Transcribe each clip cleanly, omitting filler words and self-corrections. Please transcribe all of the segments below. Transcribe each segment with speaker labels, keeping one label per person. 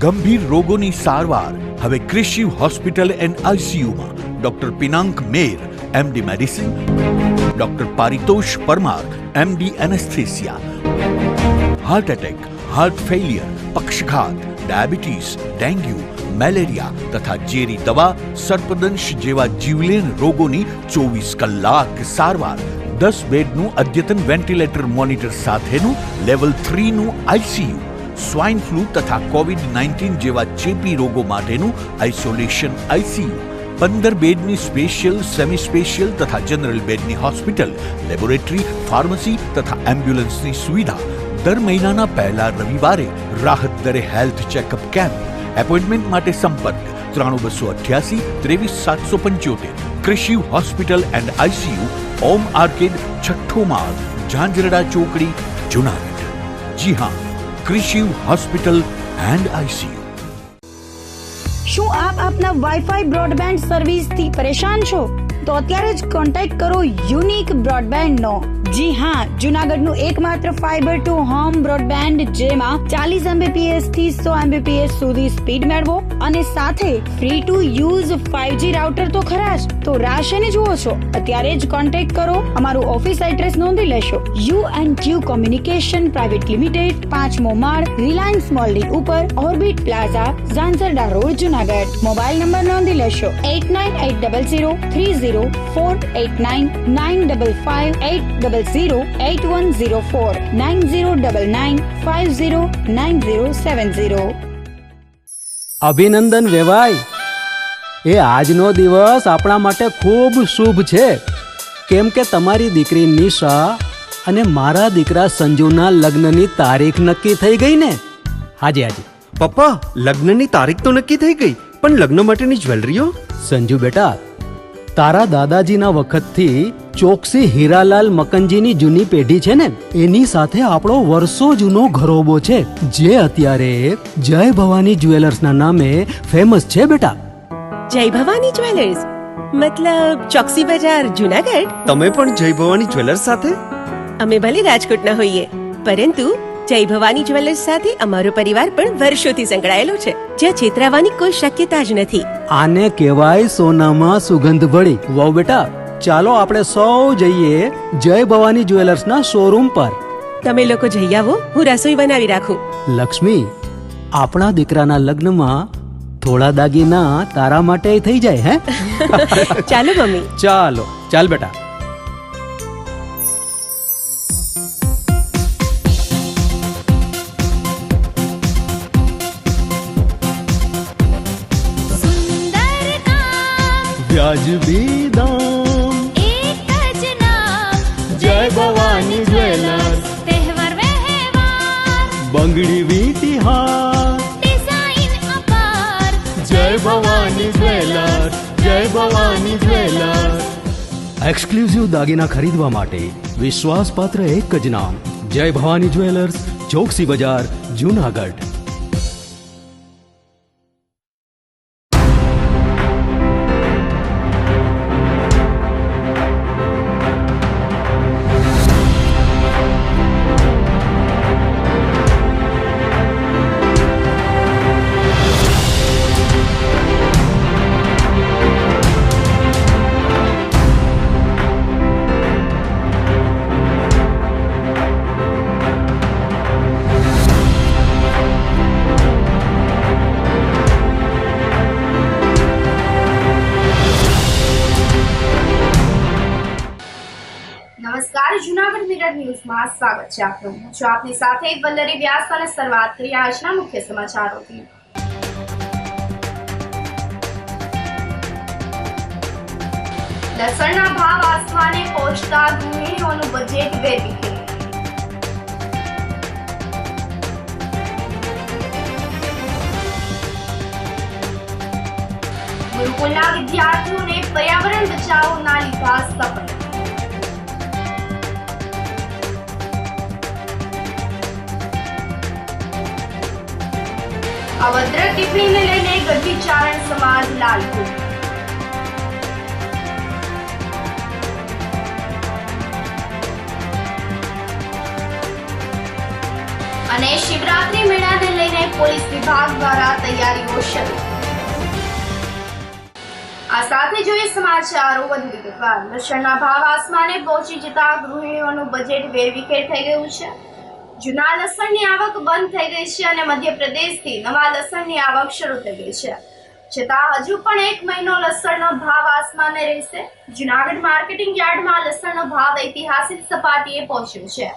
Speaker 1: ગંભીર રોગોની સારવાર હવે ક્રિશિવ હોસ્પિટલ એન્ડ આઈસીયુમાં doctor Pinank Mer, MD medicine, doctor Paritosh Parmar, MD anaesthesia, heart attack, heart failure, પક્ષઘાત, ડાયાબિટીસ, ડેન્ગ્યુ, મેલેરિયા તથા ઝેરી દવા, સર્પદંશ જેવા જીવલેણ રોગોની 24 કલાક સારવાર, 10 બેડનું અદ્યતન વેન્ટિલેટર મોનિટર સાથેનું લેવલ 3નું આઈસીયુ, સ્વાઇન ફ્લૂ તથા કોવિડ-19 જેવા ચેપી રોગો માટેનું આઇસોલેશન આઈસીયુ, 15 બેડની સ્પેશિયલ, સેમી સ્પેશિયલ તથા જનરલ બેડની હોસ્પિટલ, લેબોરેટરી, ફાર્મસી તથા એમ્બ્યુલન્સની સુવિધા, દર મહિનાના પહેલા રવિવારે રાહત દરે હેલ્થ ચેકઅપ કેમ્પ. એપોઇન્ટમેન્ટ માટે સંપર્ક 9288 23775. Krishiv hospital and ICU, Om arcade, છઠ્ઠો માળ, ઝાંઝરડા ચોકડી, જુનાગઢ. જી હા, ક્રિશિવ હોસ્પિટલ એન્ડ આઈસીયુ.
Speaker 2: શું આપ આપના વાઈફાઈ બ્રોડબેન્ડ સર્વિસથી પરેશાન છો? તો અત્યારે જ કોન્ટેક્ટ કરો યુનિક બ્રોડબેન્ડનો. જી હા, જુનાગઢનું એકમાત્ર ફાઈબર ટુ હોમ બ્રોડબેન્ડ, જેમાં 40 Mbps થી 100 Mbps સુધી સ્પીડ મેળવો અને સાથે free to use 5G router તો ખરા જ. તો રાહ શેની જુઓ છો? અત્યારે જ કોન્ટેક્ટ કરો. અમારું ઓફિસ એડ્રેસ નોંધી લેશો. U&Q કોમ્યુનિકેશન પ્રાઇવેટ લિમિટેડ, 5મો માળ, રિલાયન્સ મોલની ઉપર, orbit plaza, Zanzarda road, Junagadh. Mobile number નોંધી લેશો 8980030489 955 9099509070.
Speaker 3: અભિનંદન વેવાય. એ આજનો દિવસ આપણા માટે ખૂબ શુભ છે, કેમ કે તમારી દીકરી નિશા અને મારા દીકરા સંજુના લગ્નની તારીખ નક્કી થઈ ગઈ ને. હાજી.
Speaker 4: પપ્પા, લગ્નની તારીખ તો નક્કી થઈ ગઈ, પણ લગ્ન માટેની જ્વેલરીઓ?
Speaker 3: સંજુ બેટા, તારા દાદાજીના વખતથી ચોકસી હીરાલાલ મકનજીની જૂની પેઢી છે ને, એની સાથે આપણો વર્ષો જૂનો ઘરોબો છે, જે અત્યારે જય ભવાની જ્વેલર્સના નામે ફેમસ છે બેટા.
Speaker 5: જય ભવાની જ્વેલર્સ મતલબ ચોકસી બજાર, જુનાગઢ?
Speaker 4: તમે પણ જય ભવાની જ્વેલર્સ સાથે?
Speaker 5: અમે ભલે રાજકોટના હોઈએ, પરંતુ જય ભવાની જ્વેલર્સ સાથે અમારો પરિવાર પણ વર્ષોથી સંકળાયેલો છે, જ્યાં છેતરાવાની કોઈ શક્યતા જ નથી.
Speaker 3: આને કહેવાય સોનામાં સુગંધ ભળી. વાવ બેટા, ચાલો આપણે સૌ જઈએ જય ભવાની જ્વેલર્સના શોરૂમ પર.
Speaker 5: તમે લોકો જઈ આવો, હું રસોઈ બનાવી રાખું.
Speaker 3: લક્ષ્મી, આપણા દીકરાના લગ્નમાં થોડા દાગીના તારા માટે થઈ જાય. હે
Speaker 5: ચાલો મમ્મી.
Speaker 3: ચાલ બેટા. વ્યાજબી દામ,
Speaker 6: એક જ નામ,
Speaker 3: જય ભવાની જ્વેલર્સ.
Speaker 6: તહેવાર વ્યવહાર,
Speaker 3: બંગડી વીટી હાર,
Speaker 6: ડિઝાઇન અપાર,
Speaker 3: જય ભવાની જ્વેલર્સ, જય ભવાની જ્વેલર્સ. એક્સક્લુઝિવ દાગીના ખરીદવા માટે વિશ્વાસપાત્ર એક જ નામ, જય ભવાની જ્વેલર્સ, ચોકસી બજાર, જુનાગઢ.
Speaker 7: નમસ્કાર, જુનાગઢ મિરર ન્યૂઝમાં સ્વાગત છે આપનું. હું છું આપની સાથે વલ્લરી વ્યાસ અને શરૂઆત કરીએ આજના મુખ્ય સમાચારોથી. લસણના ભાવ આસમાને પહોંચતા ગૃહિણીઓનું બજેટ વેરવિખેર. ગુરુકુલના વિદ્યાર્થીઓને પર્યાવરણ બચાવોના લીધા શપથ. અભદ્ર ટિપ્પણીને લઈને ગઢવી ચારણ સમાજ લાલપુર. અને શિવરાત્રી મેળાને લઈને પોલીસ વિભાગ દ્વારા તૈયારીઓ શરૂ. આ સાથે જોઈએ સમાચારો વધુ વિગતવાર. લસણના ભાવ આસમાને પહોંચી જતા ગૃહિણીઓનું બજેટ વેરવિખેર થઈ ગયું છે. જૂના લસણની આવક બંધ થઈ ગઈ છે અને મધ્યપ્રદેશથી નવા લસણની આવક શરૂ થઈ ગઈ છે. છતાં હજુ પણ 1 મહિનો લસણનો ભાવ આસમાને રહેશે. જૂનાગઢ માર્કેટિંગ યાર્ડમાં લસણનો ભાવ ઐતિહાસિક સપાટીએ પહોંચ્યો છે,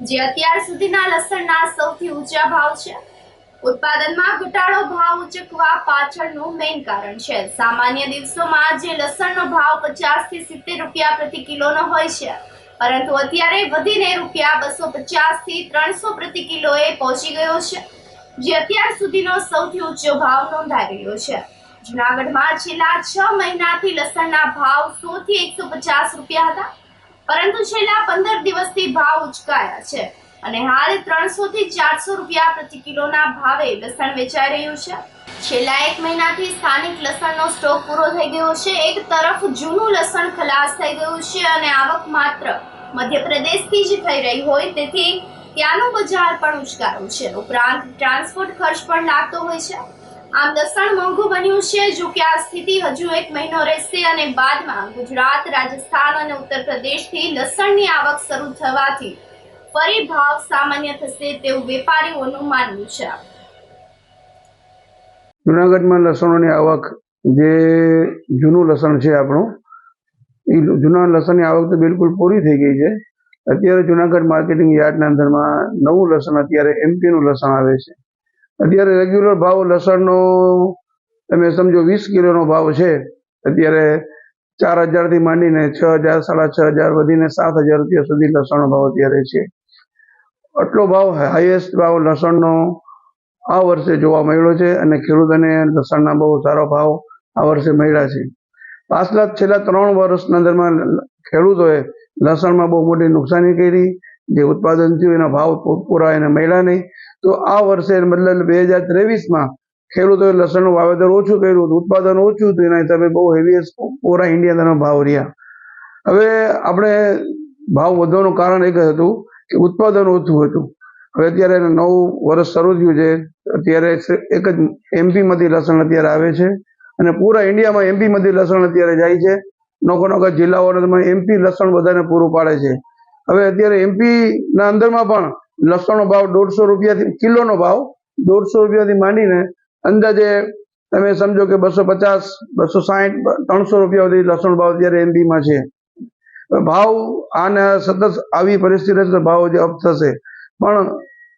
Speaker 7: જે અત્યાર સુધીના લસણના સૌથી ઊંચા ભાવ છે. ઉત્પાદનમાં ઘટાડો ભાવ ઉચકવા પાછળનું મેઇન કારણ છે. સામાન્ય દિવસોમાં જે લસણનો ભાવ 50 થી 70 રૂપિયા પ્રતિ કિલોનો હોય છે, પરંતુ અત્યારે વધીને રૂપિયા 250 થી 300 પ્રતિ કિલોએ પહોંચી ગયો છે, જે અત્યાર સુધીનો સૌથી ઊંચો ભાવ નોંધાઈ રહ્યો છે. જૂનાગઢમાં છેલ્લા 6 મહિનાથી લસણના ભાવ 100 થી 150 રૂપિયા હતા, પરંતુ છેલ્લા 15 દિવસથી ભાવ ઉચકાયા છે અને હાલ 300 થી 400 રૂપિયા પ્રતિ કિલોના ભાવે લસણ વેચાઈ રહ્યું છે. છેલ્લા 1 મહિનાથી સ્થાનિક લસણનો સ્ટોક પૂરો થઈ ગયો છે. એક તરફ જૂનું લસણ ખલાસ થઈ ગયું છે અને આવક માત્ર મધ્યપ્રદેશથી જ થઈ રહી હોય, તેથી ત્યાંનું બજાર પણ ઉચકાયું છે. ઉપરાંત ટ્રાન્સપોર્ટ ખર્ચ પણ લાગતો હોય છે. આમ લસણ મોંઘું બન્યું છે. જો કે આ સ્થિતિ હજુ 1 મહિનો રહેશે અને બાદમાં ગુજરાત, રાજસ્થાન અને ઉત્તર પ્રદેશથી લસણની આવક શરૂ થવાથી ફરી ભાવ સામાન્ય થશે તેવું વેપારીઓનું માનવું છે.
Speaker 8: જુનાગઢમાં લસણોની આવક, જે જૂનું લસણ છે આપણું, એ જૂના લસણની આવક તો બિલકુલ પૂરી થઈ ગઈ છે. અત્યારે જુનાગઢ માર્કેટિંગ યાર્ડના અંદરમાં નવું લસણ, અત્યારે એમપીનું લસણ આવે છે. અત્યારે રેગ્યુલર ભાવ લસણનો તમે સમજો 20 કિલોનો ભાવ છે. અત્યારે 4,000 થી માંડીને 6,000, 6,500 વધીને 7,000 રૂપિયા સુધી લસણનો ભાવ અત્યારે છે. આટલો ભાવ હાઈએસ્ટ ભાવ લસણનો આ વર્ષે જોવા મળ્યો છે અને ખેડૂતોને લસણના બહુ સારો ભાવ આ વર્ષે મળ્યા છે. છેલ્લા 3 વર્ષના અંદરમાં ખેડૂતોએ લસણમાં બહુ મોટી નુકસાની કરી. જે ઉત્પાદન થયું એના ભાવ પૂરા એને મળ્યા નહીં. તો આ વર્ષે મતલબ 2023માં ખેડૂતોએ લસણનું વાવેતર ઓછું કર્યું, ઉત્પાદન ઓછું હતું, એના હિસાબે બહુ હેવીએસ્ટ પૂરા ઇન્ડિયાના ભાવ રહ્યા. હવે આપણે ભાવ વધવાનું કારણ એક જ હતું કે ઉત્પાદન ઓછું હતું. હવે અત્યારે નવું વર્ષ શરૂ થયું છે. અત્યારે એક જ એમપીમાંથી લસણ અત્યારે આવે છે અને પૂરા ઇન્ડિયામાં એમપીમાંથી લસણ અત્યારે જાય છે. નોખા જિલ્લાઓમાં એમપી લસણ બધાને પૂરું પાડે છે. હવે અત્યારે એમપીના અંદરમાં પણ લસણનો ભાવ 150 રૂપિયાથી કિલોનો ભાવ 150 રૂપિયાથી માંડીને અંદાજે તમે સમજો કે 250, 260, 300 રૂપિયા સુધી લસણ ભાવ અત્યારે એમપીમાં છે. ભાવ આને સતત આવી પરિસ્થિતિ તો ભાવ જે અપ થશે. પણ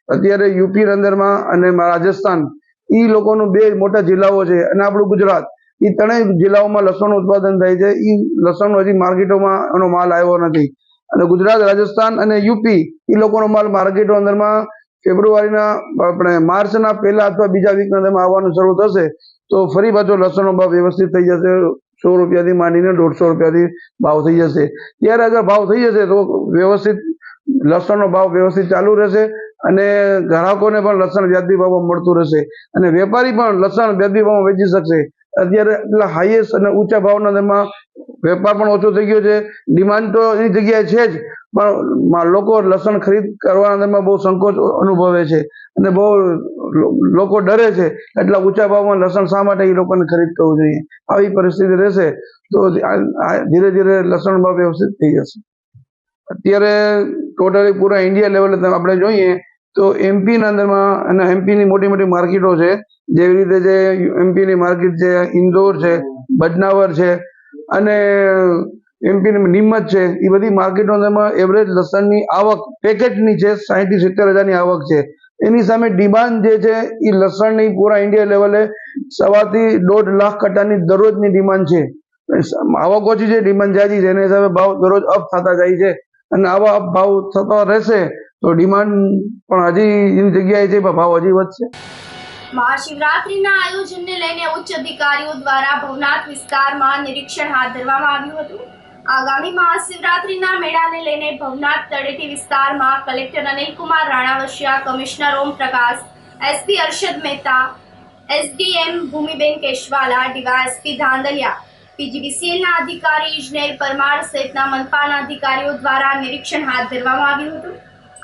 Speaker 8: અત્યારે યુપી અંદરમાં અને રાજસ્થાન, એ લોકોનું 2 મોટા જિલ્લાઓ છે અને આપણું ગુજરાત, એ 3 જિલ્લાઓમાં લસણનું ઉત્પાદન થાય છે. એ લસણ હજી માર્કેટોમાં એનો માલ આવ્યો નથી અને ગુજરાત, રાજસ્થાન અને યુપી એ લોકોનો માલ માર્કેટો અંદરમાં ફેબ્રુઆરીના આપણે માર્ચના પહેલા અથવા બીજા વીકના અંદરમાં આવવાનું શરૂ થશે. તો ફરી પાછો લસણનો ભાવ વ્યવસ્થિત થઈ જશે. 100 રૂપિયાથી માંડીને 150 રૂપિયાથી ભાવ થઈ જશે. ત્યારે અગર ભાવ થઈ જશે તો વ્યવસ્થિત લસણનો ભાવ વ્યવસ્થિત ચાલુ રહેશે અને ગ્રાહકોને પણ લસણ વ્યાજબી ભાવમાં મળતું રહેશે અને વેપારી પણ લસણ વ્યાજબી ભાવમાં વેચી શકશે. અત્યારે એટલા હાઈએસ્ટ અને ઊંચા ભાવના અંદરમાં વેપાર પણ ઓછો થઈ ગયો છે. ડિમાન્ડ તો એની જગ્યાએ છે જ, પણ લોકો લસણ ખરીદ કરવાના અંદરમાં બહુ સંકોચ અનુભવે છે અને બહુ લોકો ડરે છે. એટલા ઊંચા ભાવમાં લસણ શા માટે એ લોકોને ખરીદ કરવું જોઈએ? આવી પરિસ્થિતિ રહેશે તો ધીરે ધીરે લસણ ભાવ વ્યવસ્થિત થઈ જશે. અત્યારે ટોટલી પૂરા ઇન્ડિયા લેવલે આપણે જોઈએ તો એમપીના અંદરમાં અને એમપીની મોટી મોટી માર્કેટો છે, જેવી રીતે જે એમપીની માર્કેટ છે, ઇન્દોર છે, બદનાવર છે અને એમપીની નીમત છે. એ બધી માર્કેટો અંદરમાં એવરેજ લસણની આવક પેકેટની છે 60-70 હજારની આવક છે. એની સામે ડિમાન્ડ જે છે એ લસણની પૂરા ઇન્ડિયા લેવલે 1.25 થી 1.5 લાખ કટ્ટાની દરરોજની ડિમાન્ડ છે. આવક ઓછી છે, ડિમાન્ડ જાજી છે, એના હિસાબે ભાવ દરરોજ અપ થતા જાય છે અને આવા અપ ભાવ થતા રહેશે તો ડિમાન્ડ પણ હજી એની જગ્યાએ છે, પણ ભાવ હજી વધશે.
Speaker 7: મહાશિવરાત્રીના આયોજનને લઈને ઉચ્ચ અધિકારીઓ દ્વારા ભવનાથ વિસ્તારમાં નિરીક્ષણ હાથ ધરવામાં આવ્યું હતું. આગામી મહાશિવરાત્રીના મેળાને લઈને ભવનાથ તળેટી વિસ્તારમાં collector Anilkumar Ranavasiya, commissioner Om Prakash, SP Arshad Mehta, SDM Bhumiben Keshwala, DySP Dhandhaliya, પીજીવીસીએલના અધિકારી ઇજનેર પરમાર સહિતના મનપાના અધિકારીઓ દ્વારા નિરીક્ષણ હાથ ધરવામાં આવ્યું હતું.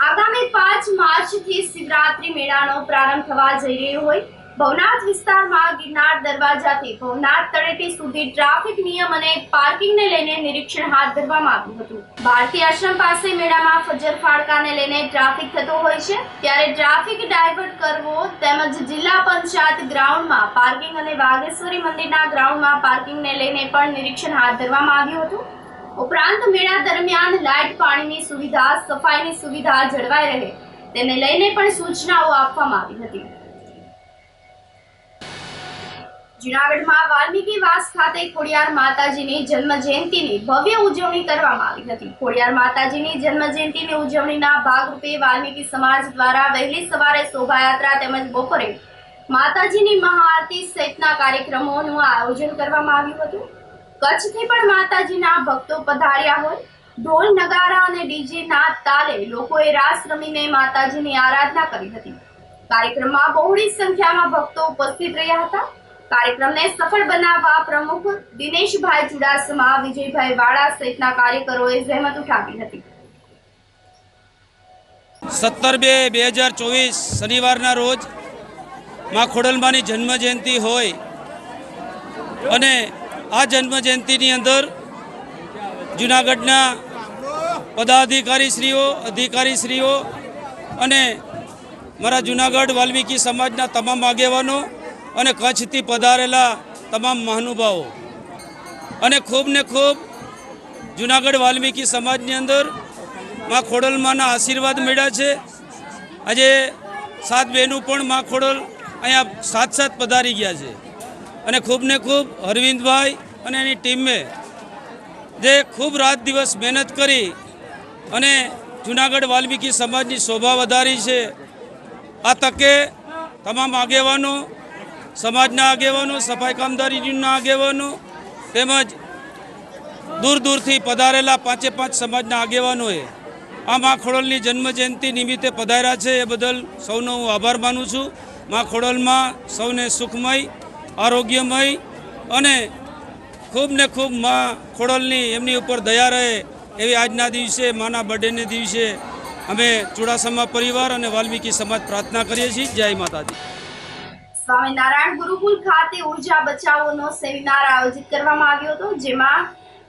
Speaker 7: આગામી 5 માર્ચથી શિવરાત્રી મેળાનો પ્રારંભ થવા જઈ રહ્યો હોય ભવનાથ વિસ્તારમાં ગિરનાર દરવાજાથી ભવનાથ તળેટી સુધી ટ્રાફિક નિયમ અને પાર્કિંગને લઈને નિરીક્ષણ હાથ ધરવામાં આવ્યું હતું. ભારતી આશ્રમ પાસે મેળામાં ફજર ફાળકાને લઈને ટ્રાફિક થતો હોય છે, ત્યારે ટ્રાફિક ડાયવર્ટ કરવો તેમજ જિલ્લા પંચાયત ગ્રાઉન્ડમાં પાર્કિંગ અને વાઘેશ્વરી મંદિરના ગ્રાઉન્ડમાં પાર્કિંગને લઈને પણ નિરીક્ષણ હાથ ધરવામાં આવ્યું હતું. ઉપરાંત મેળા દરમિયાન લાઇટ, પાણીની સુવિધા, સફાઈની સુવિધા જળવાઈ રહે તેને લઈને પણ સૂચનાઓ આપવામાં આવી હતી. જૂનાગઢમાં વાલ્મીકી વાસ ખાતે ખોડિયાર માતાજીની જન્મ જયંતિની ભવ્ય ઉજવણી કરવામાં આવી હતી. ખોડિયાર માતાજીની જન્મ જયંતિની ઉજવણીના ભાગરૂપે વાલ્મીકી સમાજ દ્વારા વહેલી સવારે શોભાયાત્રા તેમજ બપોરે માતાજીની મહાઆરતી સહિતના કાર્યક્રમોનું આયોજન કરવામાં આવ્યું હતું. કચ્છથી પણ માતાજીના ભક્તો પધાર્યા હોય ઢોલ, નગારા અને ડીજેના તાલે લોકોએ રાસ રમીને માતાજીની આરાધના કરી હતી. કાર્યક્રમમાં બહોળી સંખ્યામાં ભક્તો ઉપસ્થિત રહ્યા હતા. કાર્યક્રમને સફળ બનાવવા પ્રમુખ દિનેશભાઈ ચુડાસમા, વિજયભાઈ વાળા સહિતના કાર્યકરોએ જહેમત ઉઠાવી હતી.
Speaker 9: 17/2/2024 શનિવારના રોજ માં ખોડલમાની જન્મ જયંતિ હોય અને આ જન્મ જયંતિની અંદર જૂનાગઢના પદાધિકારીશ્રીઓ, અધિકારીશ્રીઓ અને મારા જૂનાગઢ વાલ્મીકી સમાજના તમામ આગેવાનો અને કચ્છથી પધારેલા તમામ મહાનુભાવો અને ખૂબ ને ખૂબ જૂનાગઢ વાલ્મીકી સમાજની અંદર માં ખોડલમાના આશીર્વાદ મળ્યા છે. આજે 7 બહેનો પણ માં ખોડલ અહીંયા સાથ પધારી ગયા છે અને ખૂબ ને ખૂબ અરવિંદભાઈ અને એની ટીમે જે ખૂબ રાત દિવસ મહેનત કરી અને જૂનાગઢ વાલ્મીકી સમાજની શોભા વધારી છે. આ તકે તમામ આગેવાનો, સમાજના આગેવાનો, સફાઈ કામદારીના આગેવાનો તેમજ દૂર દૂરથી પધારેલા 5 સમાજના આગેવાનોએ આ મા ખોડલની જન્મજયંતિ નિમિત્તે પધાર્યા છે. એ બદલ સૌનો હું આભાર માનું છું. મા ખોડલમાં સૌને સુખમય, આરોગ્યમય અને ખૂબ ને ખૂબ મા ખોડલની એમની ઉપર દયા રહે એવી આજના દિવસે માના બર્થડેને દિવસે અમે ચુડાસમા પરિવાર અને વાલ્મીકી સમાજ પ્રાર્થના કરીએ છીએ. જય માતાજી.
Speaker 7: સ્વામિનારાયણ ગુરુકુલ ખાતે ઉર્જા બચાવોનો સેમિનાર આયોજિત કરવામાં આવ્યો હતો, જેમાં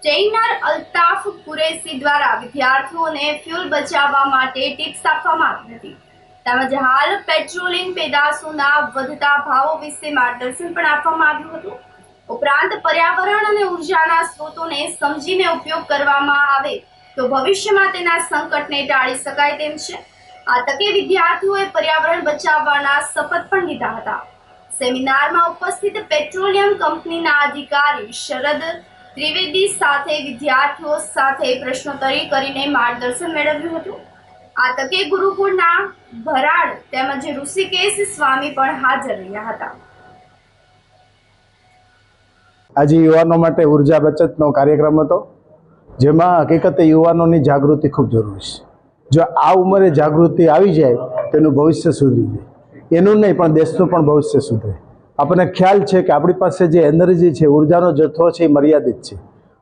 Speaker 7: ટ્રેનર અલ્તાફ કુરેશી દ્વારા વિદ્યાર્થીઓને ફ્યુલ બચાવવા માટે ટિપ્સ આપવામાં આવી હતી તેમજ હાલ પેટ્રોલિંગ પેદાશોના વધતા ભાવો વિશે માર્ગદર્શન પણ આપવામાં આવ્યું હતું. ઉપરાંત પર્યાવરણ અને ઉર્જાના સ્ત્રોતોને સમજીને ઉપયોગ કરવામાં આવે તો ભવિષ્યમાં તેના સંકટને ટાળી શકાય તેમ છે. આ તકે વિદ્યાર્થીઓએ પર્યાવરણ બચાવવાના શપથ પણ લીધા હતા. સેમિનારમાં ઉપસ્થિત પેટ્રોલિયમ કંપનીના અધિકારી શરદ ત્રિવેદી સાથે વિદ્યાર્થીઓ સાથે પ્રશ્નોત્તરી કરીને માર્ગદર્શન મેળવ્યું હતું. આ તકે ગુરુકુળના ભરાડ તેમજ ઋષિકેશ સ્વામી પણ હાજર રહ્યા હતા.
Speaker 10: આજે યુવાનો માટે ઉર્જા બચતનો કાર્યક્રમ હતો, જેમાં હકીકતે યુવાનોની જાગૃતિ ખૂબ જરૂરી છે. જો આ ઉંમરે જાગૃતિ આવી જાય તો એનું ભવિષ્ય સુધરી જાય. એનું નહીં પણ દેશનું પણ ભવિષ્ય સુધરે. આપણને ખ્યાલ છે કે આપણી પાસે જે એનર્જી છે, ઉર્જાનો જથ્થો છે એ મર્યાદિત છે,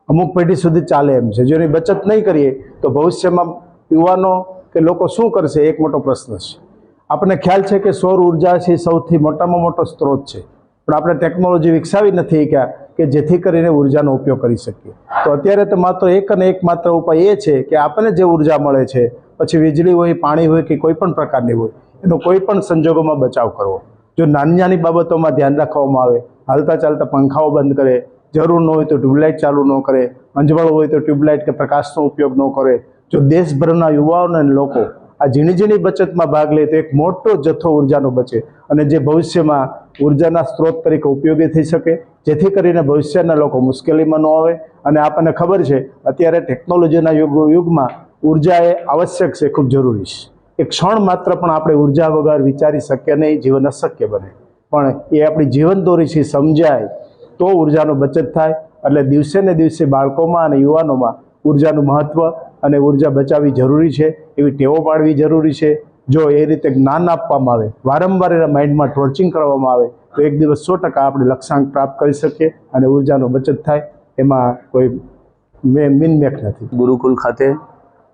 Speaker 10: અમુક પેઢી સુધી ચાલે એમ છે. જો એની બચત નહીં કરીએ તો ભવિષ્યમાં યુવાનો કે લોકો શું કરશે એક મોટો પ્રશ્ન છે. આપણને ખ્યાલ છે કે સૌર ઉર્જા છે એ સૌથી મોટામાં મોટો સ્ત્રોત છે, પણ આપણે ટેકનોલોજી વિકસાવી નથી કે જેથી કરીને ઉર્જાનો ઉપયોગ કરી શકીએ. તો અત્યારે તો માત્ર એક અને એક માત્ર ઉપાય એ છે કે આપણને જે ઉર્જા મળે છે, પછી વીજળી હોય, પાણી હોય કે કોઈ પણ પ્રકારની હોય, એનો કોઈ પણ સંજોગોમાં બચાવ કરવો. જો નાની નાની બાબતોમાં ધ્યાન રાખવામાં આવે, હાલતા ચાલતા પંખાઓ બંધ કરે, જરૂર ન હોય તો ટ્યુબલાઇટ ચાલુ ન કરે, અંજવાળ હોય તો ટ્યુબલાઇટ કે પ્રકાશનો ઉપયોગ ન કરે. જો દેશભરના યુવાઓ અને લોકો આ ઝીણી ઝીણી બચતમાં ભાગ લે તો એક મોટો જથ્થો ઉર્જાનો બચે અને જે ભવિષ્યમાં ઉર્જાના સ્ત્રોત તરીકે ઉપયોગી થઈ શકે, જેથી કરીને ભવિષ્યના લોકો મુશ્કેલીમાં ન આવે. અને આપણને ખબર છે અત્યારે ટેકનોલોજીના યુગમાં ઉર્જા એ આવશ્યક છે, ખૂબ જરૂરી છે. એક ક્ષણ માત્ર પણ આપણે ઉર્જા વગર વિચારી શકીએ નહીં, જીવન અશક્ય બને. પણ એ આપણી જીવન દોરીથી સમજાય તો ઉર્જાનો બચત થાય. એટલે દિવસે ને દિવસે બાળકોમાં અને યુવાનોમાં ઉર્જાનું મહત્ત્વ અને ઉર્જા બચાવવી જરૂરી છે એવી ટેવો પાડવી જરૂરી છે. જો એ રીતે જ્ઞાન આપવામાં આવે, વારંવાર એના માઇન્ડમાં ટોર્ચિંગ કરવામાં આવે તો એક દિવસ 100% આપણે લક્ષ્યાંક પ્રાપ્ત કરી શકીએ અને ઉર્જાનો બચત થાય. એમાં કોઈ મેક નથી.
Speaker 11: ગુરુકુલ ખાતે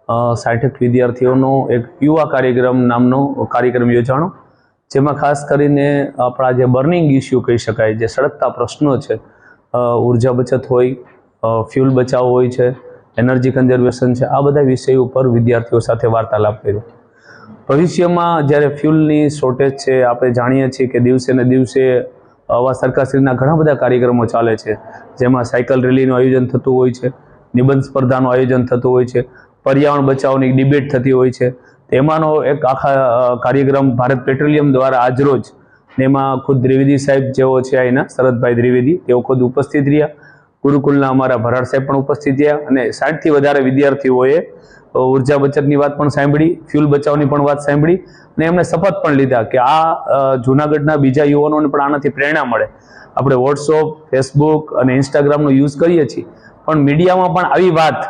Speaker 11: 60 વિદ્યાર્થીઓનો એક યુવા કાર્યક્રમ નામનો કાર્યક્રમ યોજાણો, જેમાં ખાસ કરીને આપણા જે બર્નિંગ ઇસ્યુ કહી શકાય, જે સળગતા પ્રશ્નો છે, ઉર્જા બચત હોય, ફ્યુલ બચાવ હોય છે, એનર્જી કન્ઝર્વેશન છે, આ બધા વિષયો ઉપર વિદ્યાર્થીઓ સાથે વાર્તાલાપ કર્યો. ભવિષ્યમાં જ્યારે ફ્યુલની શોર્ટેજ છે, આપણે જાણીએ છીએ કે દિવસે ને દિવસે આવા સરકારશ્રીના ઘણા બધા કાર્યક્રમો ચાલે છે, જેમાં સાયકલ રેલીનું આયોજન થતું હોય છે, નિબંધ સ્પર્ધાનું આયોજન થતું હોય છે, પર્યાવરણ બચાવની ડિબેટ થતી હોય છે. તેમાંનો એક આખા કાર્યક્રમ ભારત પેટ્રોલિયમ દ્વારા આજરોજ, એમાં ખુદ દ્વિવેદી સાહેબ જેઓ છે અહીંના શરદભાઈ દ્વિવેદી, તેઓ ખુદ ઉપસ્થિત રહ્યા. ગુરુકુલના અમારા ભરાડ સાહેબ પણ ઉપસ્થિત રહ્યા અને 60થી વધારે વિદ્યાર્થીઓએ ઉર્જા બચતની વાત પણ સાંભળી, ફ્યુલ બચાવની પણ વાત સાંભળી અને એમણે શપથ પણ લીધા કે આ જૂનાગઢના બીજા યુવાનોને પણ આનાથી પ્રેરણા મળે. આપણે વોટ્સઅપ, ફેસબુક અને ઇન્સ્ટાગ્રામનો યુઝ કરીએ છીએ, પણ મીડિયામાં પણ આવી વાત,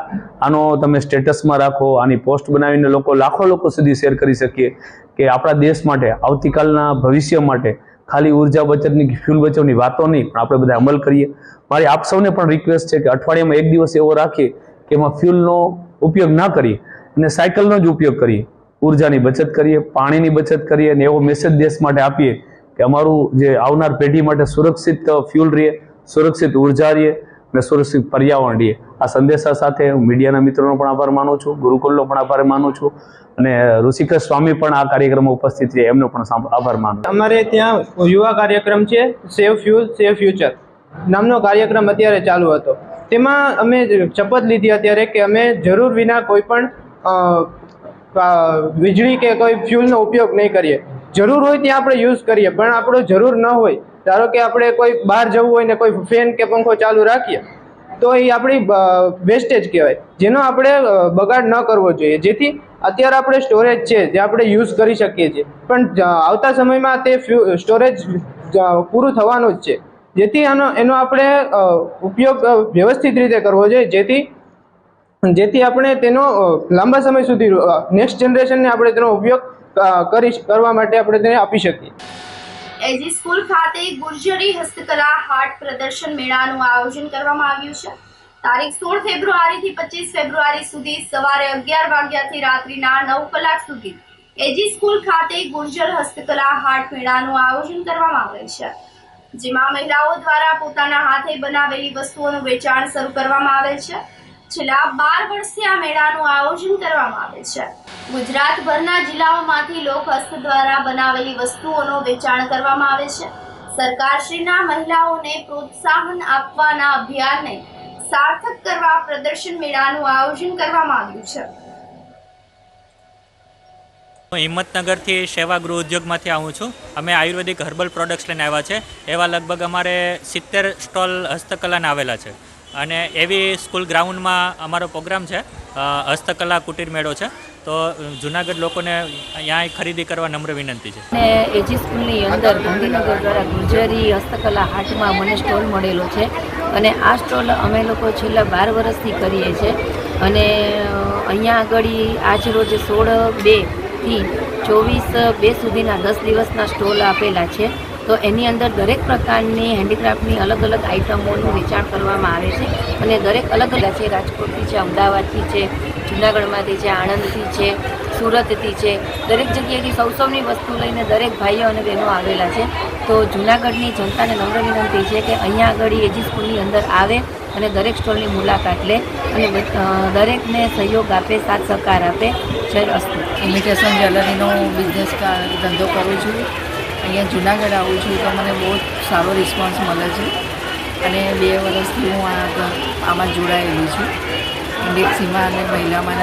Speaker 11: આનો તમે સ્ટેટસમાં રાખો, આની પોસ્ટ બનાવીને લાખો લોકો સુધી શેર કરી શકીએ કે આપણા દેશ માટે, આવતીકાલના ભવિષ્ય માટે ખાલી ઉર્જા બચતની, ફ્યુલ બચાવની વાતો નહીં, પણ આપણે બધા અમલ કરીએ. મારી આપ સૌને પણ રિક્વેસ્ટ છે કે અઠવાડિયામાં એક દિવસ એવો રાખીએ કે એમાં ફ્યુલનો ઉપયોગ ના કરીએ અને સાયકલનો જ ઉપયોગ કરીએ, ઉર્જાની બચત કરીએ, પાણીની બચત કરીએ અને એવો મેસેજ દેશ માટે આપીએ કે અમારું જે આવનાર પેઢી માટે સુરક્ષિત ફ્યુલ રહે, સુરક્ષિત ઉર્જા રહે અને સુરક્ષિત પર્યાવરણ રહે. આ સંદેશા સાથે હું મીડિયાના મિત્રોનો પણ આભાર માનું છું, ગુરુકુલનો પણ આભાર માનું છું અને ઋષિકેશ સ્વામી પણ આ કાર્યક્રમમાં ઉપસ્થિત રહે, એમનો પણ આભાર માનું.
Speaker 12: અમારે ત્યાં યુવા કાર્યક્રમ છે, સેવ ફ્યુલ સેવ ફ્યુચર નામનો કાર્યક્રમ અત્યારે ચાલુ હતો. તેમાં અમે શપથ લીધી અત્યારે કે અમે જરૂર વિના કોઈ પણ વીજળી કે કોઈ ફ્યુલનો ઉપયોગ નહીં કરીએ. જરૂર હોય ત્યાં આપણે યુઝ કરીએ, પણ આપણો જરૂર ન હોય, ધારો કે આપણે કોઈ બહાર જવું હોય ને કોઈ ફેન કે પંખો ચાલુ રાખીએ તો એ આપણી વેસ્ટેજ કહેવાય, જેનો આપણે બગાડ ન કરવો જોઈએ. જેથી અત્યારે આપણે સ્ટોરેજ છે જે આપણે યુઝ કરી શકીએ છીએ, પણ આવતા સમયમાં તે સ્ટોરેજ પૂરું થવાનું જ છે. જેથી એનો આપણે ઉપયોગ વ્યવસ્થિત રીતે કરવો જોઈએ, જેથી આપણે તેનો લાંબા સમય સુધી નેક્સ્ટ જનરેશનને આપણે તેનો ઉપયોગ કરવા માટે આપણે તેને આપી શકીએ.
Speaker 7: એજી સ્કૂલ ખાતે ગુર્જરી હસ્તકલા હાટ પ્રદર્શન મેળાનું આયોજન કરવામાં આવ્યું છે. તારીખ 16 ફેબ્રુઆરીથી 25 ફેબ્રુઆરી સુધી સવારે 11 વાગ્યાથી રાત્રિના 9 કલાક સુધી એજી સ્કૂલ ખાતે ગુર્જર હસ્તકલા હાટ મેળાનું આયોજન કરવામાં આવે છે, જેમાં મહિલાઓ દ્વારા પોતાના હાથે બનાવેલી વસ્તુઓનું વેચાણ શરૂ કરવામાં આવે છે. છેલ્લા 12 વર્ષથી આ મેળાનું આયોજન કરવામાં આવે છે. ગુજરાતભરના જિલ્લાઓમાંથી લોકહસ્ત દ્વારા બનાવેલી વસ્તુઓનું વેચાણ કરવામાં આવે છે. સરકારશ્રીના મહિલાઓને પ્રોત્સાહન આપવાના અભિયાનને સાર્થક કરવા પ્રદર્શન મેળાનું આયોજન કરવામાં આવ્યું છે.
Speaker 13: હું હિંમતનગરથી સેવા ગૃહ ઉદ્યોગમાંથી આવું છું. અમે આયુર્વેદિક હર્બલ પ્રોડક્ટ્સ લઈને આવ્યા છે. એવા લગભગ અમારે 70 સ્ટોલ હસ્તકલાના આવેલા છે અને એવી સ્કૂલ ગ્રાઉન્ડમાં અમારો પ્રોગ્રામ છે, હસ્તકલા કુટીર મેળો છે. તો જૂનાગઢ લોકોને અહીંયા ખરીદી કરવા નમ્ર વિનંતી છે.
Speaker 14: અને એજી સ્કૂલની અંદર ગાંધીનગર દ્વારા ગુર્જરી હસ્તકલા હાટમાં મને સ્ટોલ મળેલો છે અને આ સ્ટોલ અમે લોકો છેલ્લા 12 વર્ષથી કરીએ છીએ અને અહીંયા આગળ આજ રોજ 16/2 થી 24/2 સુધીના 10 દિવસના સ્ટોલ આપેલા છે. તો એની અંદર દરેક પ્રકારની હેન્ડીક્રાફ્ટની અલગ અલગ આઇટમોનું વેચાણ કરવામાં આવે છે અને દરેક અલગ અલગ છે. રાજકોટથી છે, અમદાવાદથી છે, જૂનાગઢમાંથી છે, આણંદથી છે, સુરતથી છે, દરેક જગ્યાએથી સૌની વસ્તુ લઈને દરેક ભાઈઓ અને બહેનો આવેલા છે. તો જૂનાગઢની જનતાને નમ્ર વિનંતી છે કે અહીંયા આગળ એજી સ્કૂલની અંદર આવે અને દરેક સ્ટોલની મુલાકાત લે અને દરેકને સહયોગ આપે, સાથ સહકાર આપે. જય અસ્તુ.
Speaker 15: ઇમિટેશન જ્વેલરીનો બિઝનેસ ધંધો કરું છું. અહીંયા જૂનાગઢ આવું છું તો મને બહુ સારો રિસ્પોન્સ મળે છે અને 2 વર્ષથી હું આમાં જોડાયેલી છું. ઇન્ડેક્સીમાં અને મહિલામાં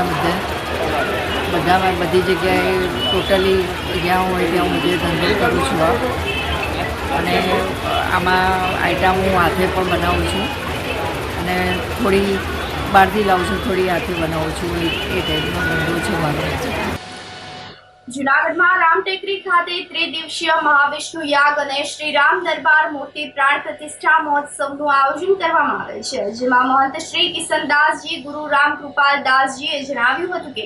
Speaker 15: બધામાં બધી જગ્યાએ ટોટલી જ્યાં હોય ત્યાં હું બધે ધંધો કરું છું અને આમાં આઈટમ હું હાથે પણ બનાવું છું અને થોડી બહારથી લાવું છું, થોડી હાથે બનાવું છું. એ ટાઈપનો ધંધો છે મારો.
Speaker 7: જૂનાગઢમાં રામટેકરી ખાતે ત્રિદિવસીય મહાવિષ્ણુ યાગ અને શ્રી રામ દરબાર મૂર્તિ પ્રાણ પ્રતિષ્ઠા મહોત્સવનું આયોજન કરવામાં આવે છે, જેમાં મહંત શ્રી કિશનદાસજી ગુરુ રામ કૃપાલ દાસજીએ જણાવ્યું હતું કે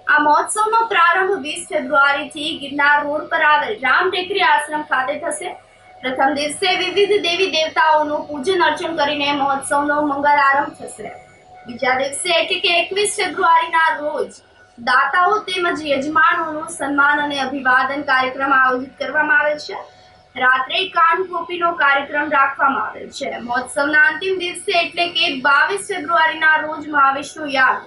Speaker 7: આ મહોત્સવનો પ્રારંભ 20 ફેબ્રુઆરીથી ગિરનાર રોડ પર આવેલ રામટેકરી આશ્રમ ખાતે થશે. પ્રથમ દિવસે વિવિધ દેવી દેવતાઓનું પૂજન અર્ચન કરીને મહોત્સવનો મંગલ આરંભ થશે. બીજા દિવસે એટલે કે 21 ફેબ્રુઆરીના રોજ દાતાઓ તેમજ યજમાનોનું સન્માન અને અભિવાદન કાર્યક્રમ આયોજિત કરવામાં આવે છે. રાત્રે કાનગોપીનો કાર્યક્રમ રાખવામાં આવેલ છે. મહોત્સવના અંતિમ દિવસે એટલે કે 22 ફેબ્રુઆરીના રોજ મહાવિષ્ણુ યાગ,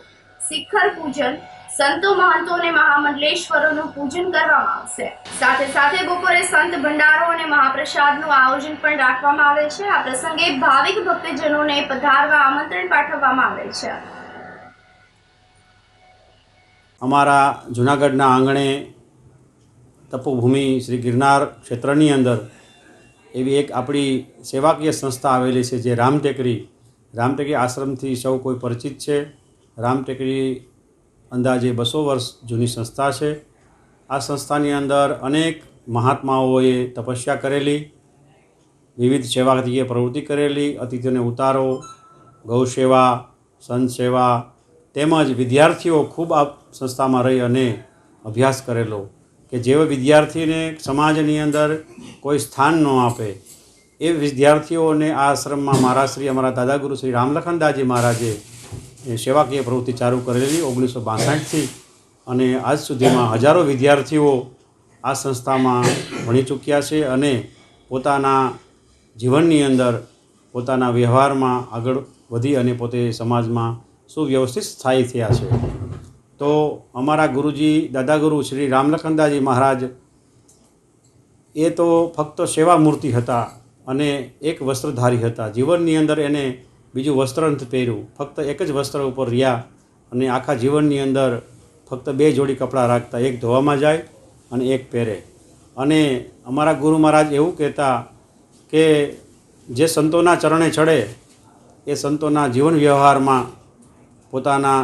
Speaker 7: શિખર પૂજન, સંતો મહંતો અને મહામંડલેશ્વરોનું પૂજન કરવામાં આવશે. સાથે સાથે બપોરે સંત ભંડારો અને મહાપ્રસાદનું આયોજન પણ રાખવામાં આવે છે. આ પ્રસંગે ભાવિક ભક્તજનોને પધારવા આમંત્રણ પાઠવવામાં આવે છે.
Speaker 16: અમારા જૂનાગઢના આંગણે તપોભૂમિ શ્રી ગિરનાર ક્ષેત્રની અંદર એવી એક આપણી સેવાકીય સંસ્થા આવેલી છે, જે રામટેકરી આશ્રમથી સૌ કોઈ પરિચિત છે. રામટેકરી અંદાજે 200 વર્ષ જૂની સંસ્થા છે. આ સંસ્થાની અંદર અનેક મહાત્માઓએ તપસ્યા કરેલી, વિવિધ સેવાકીય પ્રવૃત્તિ કરેલી, અતિથિઓને ઉતારો, ગૌ સેવા, સંત સેવા તેમજ વિદ્યાર્થીઓ ખૂબ આ સંસ્થામાં રહી અને અભ્યાસ કરેલો, કે જેઓ વિદ્યાર્થીને સમાજની અંદર કોઈ સ્થાન ન આપે એ વિદ્યાર્થીઓને આ આશ્રમમાં અમારા દાદાગુરુ શ્રી રામલખનદાસજી મહારાજે સેવાકીય પ્રવૃત્તિ ચાલુ કરેલી 1962થી, અને આજ સુધીમાં હજારો વિદ્યાર્થીઓ આ સંસ્થામાં ભણી ચૂક્યા છે અને પોતાના જીવનની અંદર પોતાના વ્યવહારમાં આગળ વધી અને પોતે સમાજમાં સુવ્યવસ્થિત સ્થાયી થયા છે. તો અમારા ગુરુજી દાદાગુરુ શ્રી રામલખનદાસજી મહારાજ એ તો ફક્ત સેવા મૂર્તિ હતા અને એક વસ્ત્રધારી હતા. જીવનની અંદર એને બીજું વસ્ત્ર નથી પહેર્યું, ફક્ત એક જ વસ્ત્ર ઉપર રહ્યા અને આખા જીવનની અંદર ફક્ત 2 જોડી કપડાં રાખતા, એક ધોવામાં જાય અને એક પહેરે. અને અમારા ગુરુ મહારાજ એવું કહેતા કે જે સંતોના ચરણે ચડે એ સંતોના જીવન વ્યવહારમાં પોતાના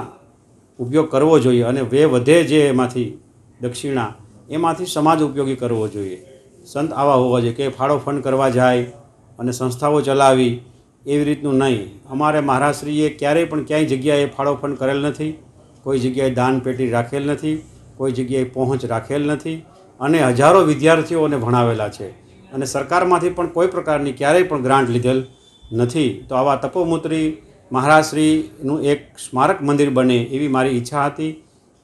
Speaker 16: ઉપયોગ કરવો જોઈએ અને વધે જે એમાંથી દક્ષિણા એમાંથી સમાજ ઉપયોગી કરવો જોઈએ. સંત આવા હોવા જોઈએ કે ફાળો ફંડ કરવા જાય અને સંસ્થાઓ ચલાવી એવી રીતનું નહીં. અમારે મહારાજશ્રીએ ક્યારેય પણ ક્યાંય જગ્યાએ ફાળો ફંડ કરેલ નથી, કોઈ જગ્યાએ દાન પેટી રાખેલ નથી, કોઈ જગ્યાએ પહોંચ રાખેલ નથી અને હજારો વિદ્યાર્થીઓને ભણાવેલા છે અને સરકારમાંથી પણ કોઈ પ્રકારની ક્યારેય પણ ગ્રાન્ટ લીધેલ નથી. તો આવા તપોમૂર્તિ મહારાજશ્રીનું એક સ્મારક મંદિર બને એવી મારી ઈચ્છા હતી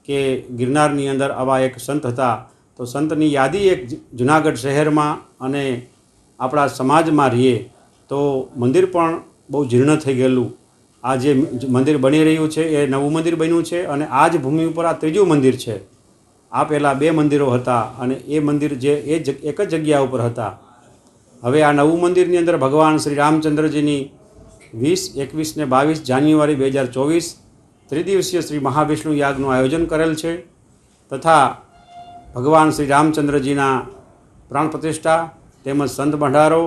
Speaker 16: કે ગિરનારની અંદર આવા એક સંત હતા, તો સંતની યાદી એક જૂનાગઢ શહેરમાં અને આપણા સમાજમાં રહીએ તો મંદિર પણ બહુ જીર્ણ થઈ ગયેલું. આ જે મંદિર બની રહ્યું છે એ નવું મંદિર બન્યું છે અને આ જ ભૂમિ ઉપર આ 3જું મંદિર છે. આ પહેલાં 2 મંદિરો હતા અને એ મંદિર જે એક જ જગ્યા ઉપર હતા. હવે આ નવું મંદિરની અંદર ભગવાન શ્રી રામચંદ્રજીની 20, 21 ને 22 જાન્યુઆરી 2024 ત્રિદિવસીય શ્રી મહાવિષ્ણુ યાગનું આયોજન કરેલ છે તથા ભગવાન શ્રી રામચંદ્રજીના પ્રાણ પ્રતિષ્ઠા તેમજ સંત ભંડારો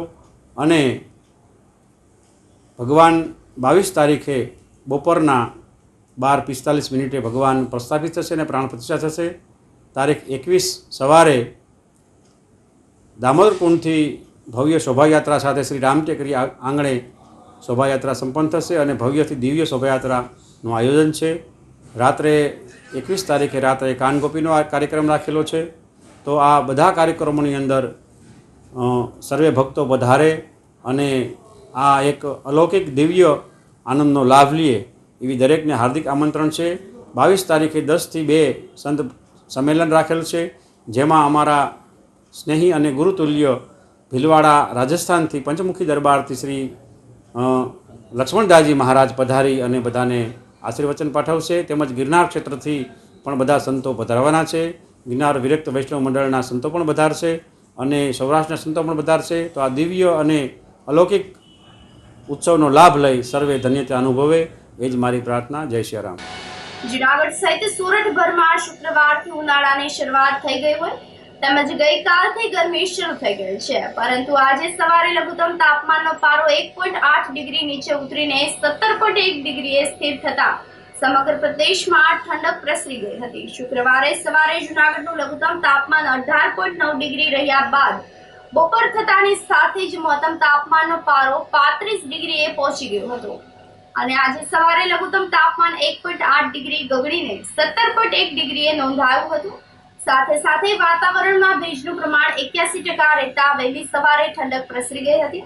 Speaker 16: અને ભગવાન 22 તારીખે બપોરના 12:45 ભગવાન પ્રસ્થાપિત થશે અને પ્રાણ પ્રતિષ્ઠા થશે. તારીખ 21 સવારે દામોદર કુંડથી ભવ્ય શોભાયાત્રા સાથે શ્રી રામટેકરી આંગણે શોભાયાત્રા સંપન્ન થશે અને ભવ્યથી દિવ્ય શોભાયાત્રાનું આયોજન છે. રાત્રે 21 તારીખે રાત્રે કાનગોપીનો કાર્યક્રમ રાખેલો છે. તો આ બધા કાર્યક્રમોની અંદર સર્વે ભક્તો વધારે અને આ એક અલૌકિક દિવ્ય આનંદનો લાભ લઈએ એવી દરેકને હાર્દિક આમંત્રણ છે. 22 તારીખે 10 થી 2 સંત સંમેલન રાખેલ છે, જેમાં અમારા સ્નેહી અને ગુરુતુલ્ય ભીલવાડા રાજસ્થાનથી પંચમુખી દરબારથી શ્રી લક્ષ્મણદાસજી મહારાજ પધારી અને બધાને આશીર્વચન પાઠવશે. તેમજ ગિરનાર ક્ષેત્રથી પણ બધા સંતો પધારવાના છે. ગિરનાર વિરક્ત વૈષ્ણવ મંડળના સંતો પણ પધારશે અને સૌરાષ્ટ્રના સંતો પણ પધારશે. તો આ દિવ્ય અને અલૌકિક ઉત્સવનો લાભ લઈ સર્વે ધન્યતા અનુભવે એ જ મારી પ્રાર્થના. જય શ્રી રામ.
Speaker 7: જૂનાગઢ સહિત સુરતભરમાં શુક્રવારથી ઉનાળાની શરૂઆત થઈ ગઈ હોય તેમજ ગઈકાલથી ગરમી શરૂ થઈ ગઈ છે, પરંતુ આજે સવારે લઘુત્તમ તાપમાનનો પારો 1.8 ડિગ્રી નીચે ઉતરીને 17.1 ડિગ્રીએ સ્થિર થતા સમગ્ર પ્રદેશમાં ઠંડક પ્રસરી ગઈ હતી. શુક્રવારે સવારે જૂનાગઢનું લઘુત્તમ તાપમાન 18.9 ડિગ્રી રહ્યા બાદ બપોર થતાની સાથે જ મહત્તમ તાપમાનનો પારો 35 ડિગ્રીએ પહોંચી ગયો હતો અને આજે સવારે લઘુત્તમ તાપમાન 1.8 ડિગ્રી ગગડીને 17.1 ડિગ્રીએ નોંધાયું હતું. સાથે સાથે વાતાવરણમાં ભેજનું પ્રમાણ 81% રહેતા વહેલી સવારે ઠંડક પ્રસરી ગઈ હતી.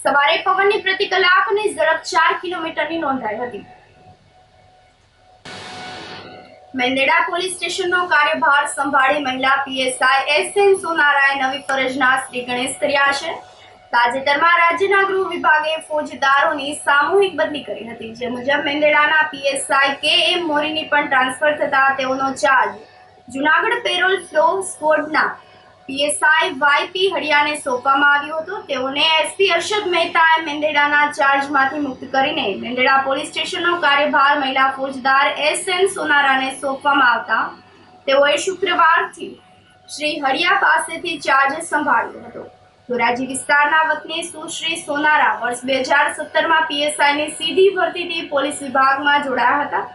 Speaker 7: સવારે પવનની પ્રતિ કલાકની ઝડપ 4 કિલોમીટરની નોંધાઈ હતી. મેંદેડા પોલીસ સ્ટેશનનો કાર્યભાર સંભાળી મહિલા પીએસઆઈ એસએન સોનારાએ નવી ફરજના શ્રી ગણેશ કર્યા છે. તાજેતરમાં રાજ્યના ગૃહ વિભાગે ફોજદારોની સામૂહિક બદલી કરી હતી, જે મુજબ મેંદેડાના પીએસઆઈ કે.એમ. મોરીની પણ ટ્રાન્સફર થતા તેઓનો ચાર્જ જૂનાગઢ પેરોલ ફ્લો સ્ક્વોડના પીએસઆઈ વાયપી હડિયાને સોંપવામાં આવ્યો હતો. તેઓને એસપી અરશદ મહેતાએ મેંદેડાના ચાર્જમાંથી મુક્ત કરીને મેંદેડા પોલીસ સ્ટેશનનો કાર્યભાર મહિલા ફોજદાર એસએન સોનારાને સોંપવામાં આવતા તેઓએ શુક્રવારથી શ્રી હડિયા પાસેથી ચાર્જ સંભાળ્યો હતો. ધોરાજી વિસ્તારના વતની સુશ્રી સોનારા વર્ષ 2017માં પીએસઆઈની સીધી ભરતીથી પોલીસ વિભાગમાં જોડાયા હતા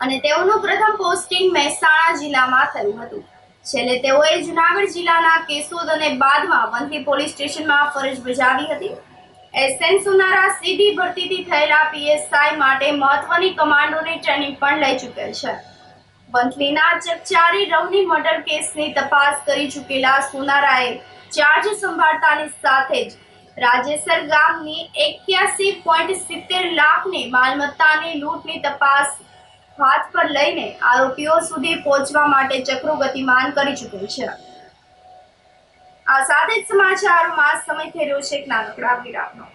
Speaker 7: અને તેઓનું પ્રથમ પોસ્ટિંગ મહેસાણા જિલ્લામાં થયું હતું. છેલ્લે તેઓએ જૂનાગઢ જિલ્લાના કેશોદ અને બાદમાં વંથલી પોલીસ સ્ટેશનમાં ફરજ બજાવી હતી. એસએન સોનારા સીધી ભરતીથી થયેલા પીએસઆઈ માટે મહત્વની કમાન્ડોની ટ્રેનિંગ પણ લઈ ચૂકેલ છે. વંથલીના ચકચારી રવની મર્ડર કેસની તપાસ કરી ચૂકેલા સોનારાએ ચાર્જ સંભાળતાની સાથે જ રાજેસર ગામની 81.70 લાખની માલમત્તાની લૂંટની તપાસ હાથ પર લઈને આરોપીઓ સુધી પહોંચવા માટે ચક્રો ગતિમાન કરી ચૂકેલ છે. આ સાથે જ સમાચારોમાં સમય થઈ રહ્યો છે એક નાનકડા વિરામનો.